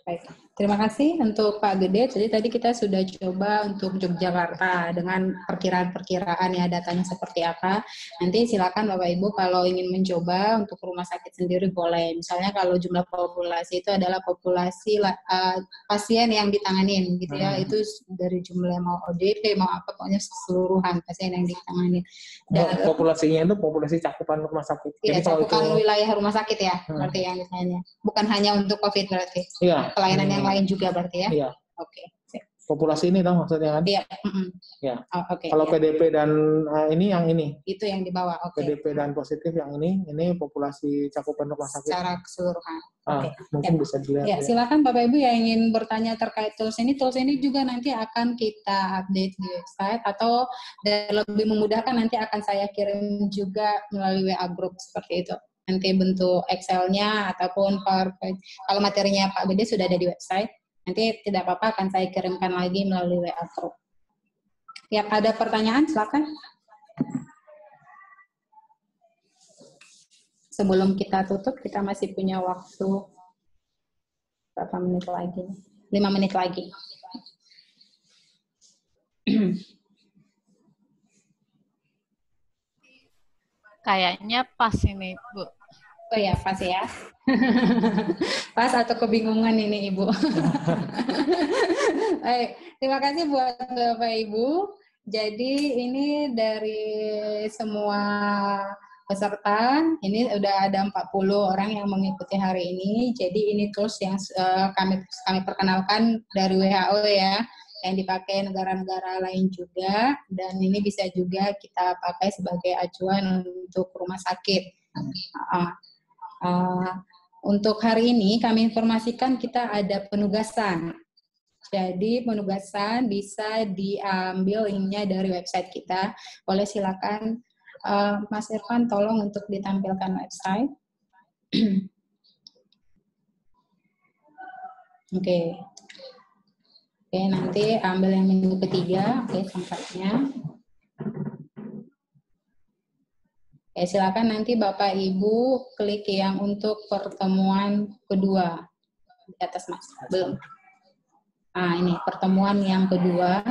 Baik, terima kasih untuk Pak Gede. Jadi tadi kita sudah coba untuk Yogyakarta dengan perkiraan-perkiraan ya datanya seperti apa. Nanti silakan Bapak Ibu kalau ingin mencoba untuk rumah sakit sendiri boleh. Misalnya kalau jumlah populasi itu adalah populasi pasien yang ditanganin gitu ya. Itu dari jumlah mau ODP mau apa pokoknya keseluruhan pasien yang ditanganin. Dan populasinya itu populasi cakupan rumah sakit. Iya, cakupan wilayah rumah sakit ya. Berarti yang ditanya. Bukan hanya untuk COVID berarti. Iya. Pelayanan yang lain juga berarti ya? Iya. Oke. Populasi ini tahu maksudnya kan? Iya. Ya. Oh, oke. Kalau PDP dan ini yang ini. Itu yang di bawah. Oke. PDP dan positif yang ini populasi cakupan rumah sakit. Secara keseluruhan. Oke. Mungkin bisa dilihat. Ya, silakan Bapak Ibu yang ingin bertanya terkait tools ini. Tools ini juga nanti akan kita update di website atau lebih memudahkan nanti akan saya kirim juga melalui WA group seperti itu. Nanti bentuk Excel-nya ataupun PowerPoint. Kalau materinya Pak Gede sudah ada di website, nanti tidak apa-apa akan saya kirimkan lagi melalui WA group. Ya, ada pertanyaan? Silakan. sebelum kita tutup, kita masih punya waktu berapa menit lagi? 5 menit lagi. Kayaknya pas ini, Bu. Oh ya, pas ya. Pas atau kebingungan ini, Ibu. Baik, terima kasih buat Bapak Ibu. Jadi ini dari semua peserta, ini udah ada 40 orang yang mengikuti hari ini. Jadi ini tools yang kami perkenalkan dari WHO ya, yang dipakai negara-negara lain juga, dan ini bisa juga kita pakai sebagai acuan untuk rumah sakit. Untuk hari ini kami informasikan kita ada penugasan. Jadi penugasan bisa diambil linknya dari website kita. Boleh silakan Mas Irfan tolong untuk ditampilkan website. Oke, nanti ambil yang minggu ketiga. Oke, tempatnya. Silakan nanti Bapak Ibu klik yang untuk pertemuan kedua di atas Mas. Belum. Ini pertemuan yang kedua.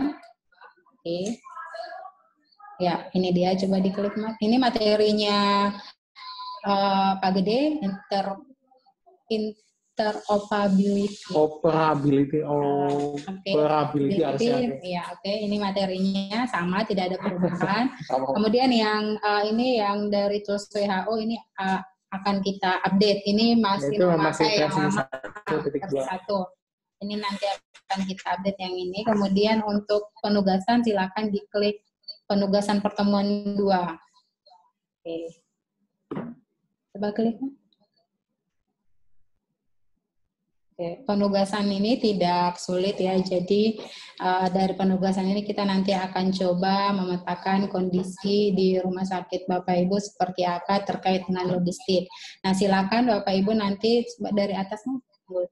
Oke. Ya, ini dia, coba diklik Mas. Ini materinya Pak Gede, Operability harusnya. Ya, oke. Ini materinya sama, tidak ada perubahan. Kemudian yang ini yang dari tools WHO ini akan kita update. Ini masih memakai yang lama versi 1. Ini nanti akan kita update yang ini. Kemudian untuk penugasan silakan diklik penugasan pertemuan 2. Oke. Coba klik. Penugasan ini tidak sulit ya, jadi dari penugasan ini kita nanti akan coba memetakan kondisi di rumah sakit Bapak Ibu seperti apa terkait dengan logistik. Nah silakan Bapak Ibu nanti dari atas.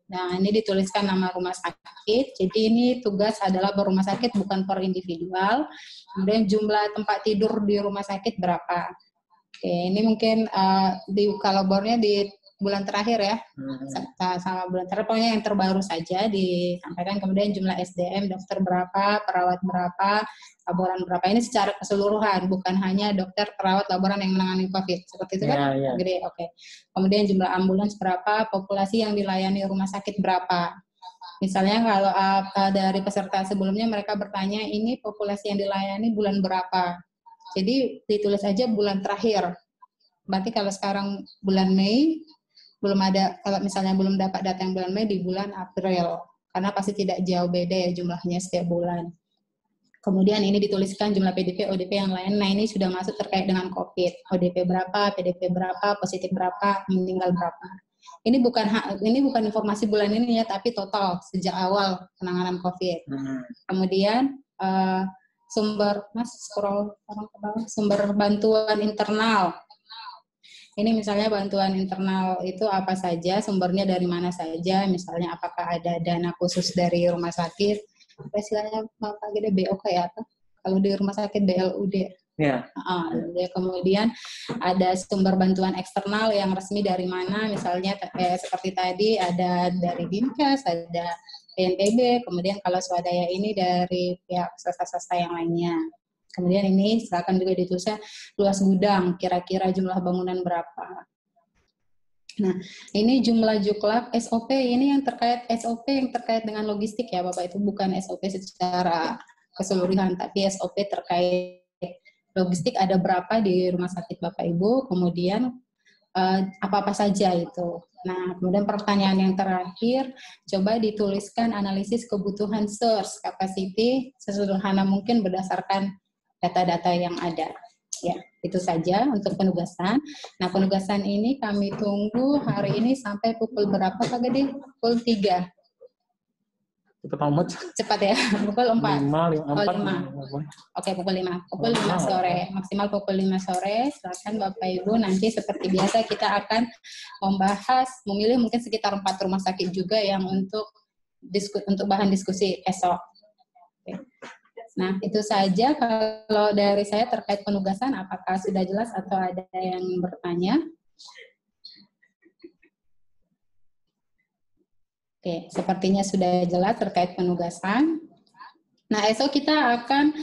Nah ini dituliskan nama rumah sakit, jadi ini tugas adalah berumah sakit bukan per individual. Kemudian jumlah tempat tidur di rumah sakit berapa. Oke, ini mungkin di kolabornya di bulan terakhir ya, sama bulan terakhir, pokoknya yang terbaru saja disampaikan. Kemudian jumlah SDM, dokter berapa, perawat berapa, laboran berapa, ini secara keseluruhan, bukan hanya dokter, perawat, laboran yang menangani COVID, seperti itu kan? Ya. Gede, oke. Kemudian jumlah ambulans berapa, populasi yang dilayani rumah sakit berapa. Misalnya kalau dari peserta sebelumnya mereka bertanya, ini populasi yang dilayani bulan berapa, jadi ditulis aja bulan terakhir. Berarti kalau sekarang bulan Mei, belum ada, kalau misalnya belum dapat data yang bulan Mei, di bulan April, karena pasti tidak jauh beda ya jumlahnya setiap bulan. Kemudian ini dituliskan jumlah PDP, ODP yang lain. Nah ini sudah masuk terkait dengan COVID. ODP berapa, PDP berapa, positif berapa, meninggal berapa. Ini bukan informasi bulan ini ya, tapi total sejak awal penanganan COVID. Kemudian sumber bantuan internal. Ini misalnya bantuan internal itu apa saja, sumbernya dari mana saja, misalnya apakah ada dana khusus dari rumah sakit, istilahnya Pak Gede BOK ya, atau kalau di rumah sakit BLUD. Ya. Kemudian ada sumber bantuan eksternal yang resmi dari mana, misalnya seperti tadi ada dari Dinkes, ada BNPB, kemudian kalau swadaya ini dari pihak swasta yang lainnya. Kemudian ini silakan juga ditulisnya luas gudang, kira-kira jumlah bangunan berapa. Nah, ini jumlah juklak SOP, ini yang terkait SOP yang terkait dengan logistik ya Bapak, itu bukan SOP secara keseluruhan, tapi SOP terkait logistik ada berapa di rumah sakit Bapak Ibu, kemudian apa-apa saja itu. Nah, kemudian pertanyaan yang terakhir, coba dituliskan analisis kebutuhan source capacity sesederhana mungkin berdasarkan data-data yang ada. Ya, itu saja untuk penugasan. Nah, penugasan ini kami tunggu hari ini sampai pukul berapa Pak Gede? Pukul 3. Cepat amat. Cepat ya, pukul 4. 5. Oke, pukul 5. Pukul 5 sore, maksimal pukul 5 sore. Silakan Bapak Ibu, nanti seperti biasa kita akan membahas, memilih mungkin sekitar 4 rumah sakit juga yang untuk bahan diskusi esok. Oke. Nah, itu saja kalau dari saya terkait penugasan, apakah sudah jelas atau ada yang bertanya? Oke, sepertinya sudah jelas terkait penugasan. Nah, esok kita akan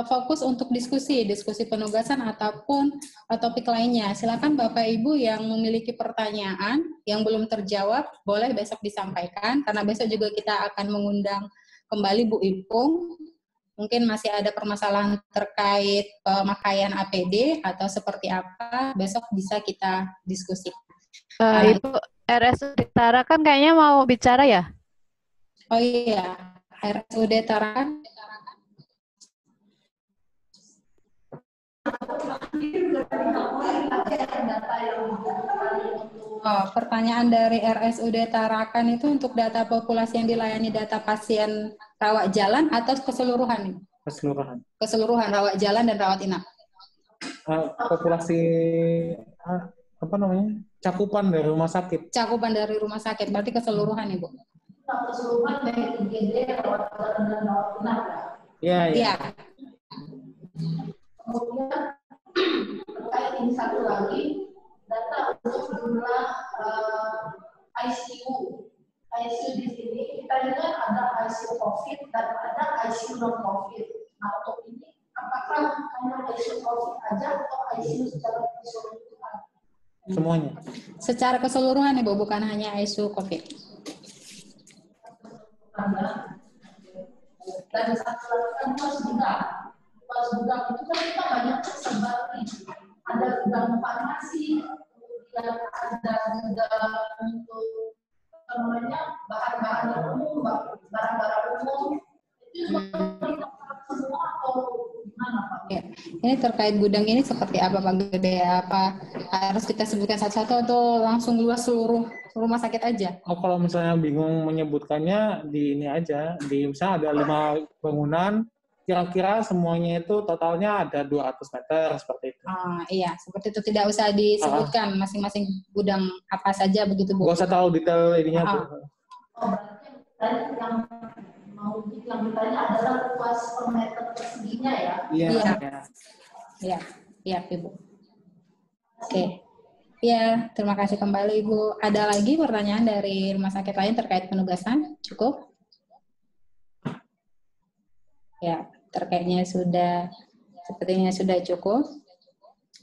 fokus untuk diskusi penugasan ataupun topik lainnya. Silakan Bapak Ibu yang memiliki pertanyaan yang belum terjawab, boleh besok disampaikan, karena besok juga kita akan mengundang kembali Bu Ipung. Mungkin masih ada permasalahan terkait pemakaian APD atau seperti apa, besok bisa kita diskusikan. Ibu RSUD Tarakan kayaknya mau bicara ya? Oh iya, RSUD Tarakan. Oh, pertanyaan dari RSUD Tarakan itu untuk data populasi yang dilayani data pasien rawat jalan atau keseluruhan? Keseluruhan. Keseluruhan rawat jalan dan rawat inap. Populasi apa namanya? Cakupan dari rumah sakit. Cakupan dari rumah sakit, berarti keseluruhan Ibu. Keseluruhan dari IGD, rawat jalan dan rawat inap. Iya, iya. Iya. Kemudian terkait ini satu lagi, data untuk jumlah ICU. ICU di sini kita lihat ada ICU COVID dan ada ICU non COVID. Nah, untuk ini apakah hanya ICU COVID aja atau ICU secara keseluruhan? Semuanya. Secara keseluruhan Ibu, bukan hanya ICU COVID. Dan satu lagi kan pos gudang. Pos gudang itu kan kita banyak tersebar nih. Ada gudang farmasi, kemudian ada gudang untuk namanya bahan-bahan umum, barang-barang umum. Itu semua atau gimana Pak? Ya. Ini terkait gudang ini seperti apa Pak Gede? Apa harus kita sebutkan satu-satu atau langsung luas seluruh rumah sakit aja? Oh, kalau misalnya bingung menyebutkannya, di ini aja. Di misalnya ada 5 bangunan, kira-kira semuanya itu totalnya ada 200 meter, seperti itu. Iya, seperti itu. Tidak usah disebutkan masing-masing gudang apa saja begitu Bu. Nggak usah tahu detail ininya, Bu. Oh, berarti tadi yang ditanya adalah luas per meter perseginya ya? Iya. Iya. Iya, Ibu. Oke. Ya, terima kasih kembali Ibu. Ada lagi pertanyaan dari rumah sakit lain terkait penugasan? Cukup? Ya, terkaitnya sepertinya sudah cukup.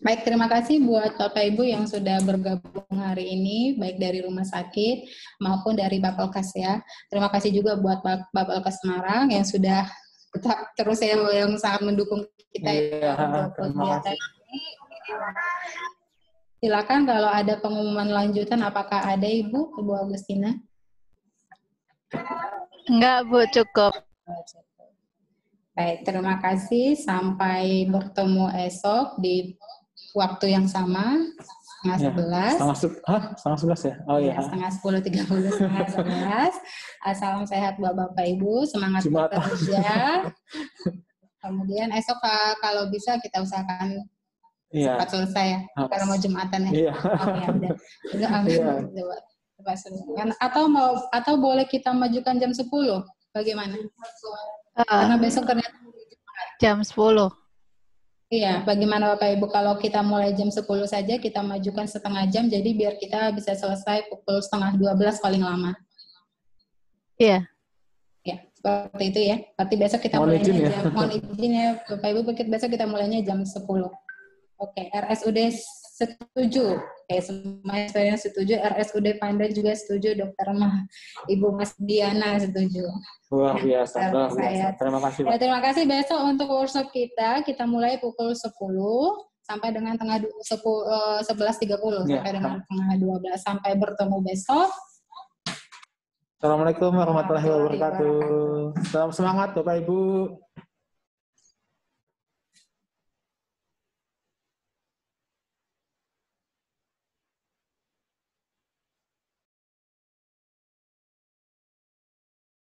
Baik, terima kasih buat Bapak Ibu yang sudah bergabung hari ini, baik dari rumah sakit maupun dari Bapelkes ya. Terima kasih juga buat Bapelkes Semarang yang sudah tetap terus ya, yang sangat mendukung kita ya, untuk kegiatan ini. Silakan kalau ada pengumuman lanjutan, apakah ada Ibu Agustina? Enggak Bu, cukup. Baik, terima kasih. Sampai bertemu esok di waktu yang sama, setengah 11. Setengah 11 ya? Oh iya. Setengah 10.30, setengah 11. Salam sehat buat Bapak Ibu, semangat bekerja. Kemudian esok kalau bisa kita usahakan cepat selesai ya, karena mau Jumatan ya. Iya. Atau boleh kita majukan jam 10, bagaimana? Karena besok ternyata jam 10. Iya, bagaimana Bapak Ibu kalau kita mulai jam 10 saja, kita majukan setengah jam, jadi biar kita bisa selesai pukul 11:30 paling lama. Iya. Ya, seperti itu ya. Berarti besok kita mohon izin ya Bapak Ibu, besok kita mulainya jam 10. Oke, RSUD setuju. Oke, semuanya setuju. RSUD Panda juga setuju. Dokter Ibu Mas Diana setuju. Luar biasa. Terima kasih. Ya, terima kasih. Besok untuk workshop kita mulai pukul 10 sampai dengan 11.30 sampai dengan tengah 12. Sampai bertemu besok. Assalamualaikum warahmatullahi wabarakatuh. Salam semangat Bapak Ibu.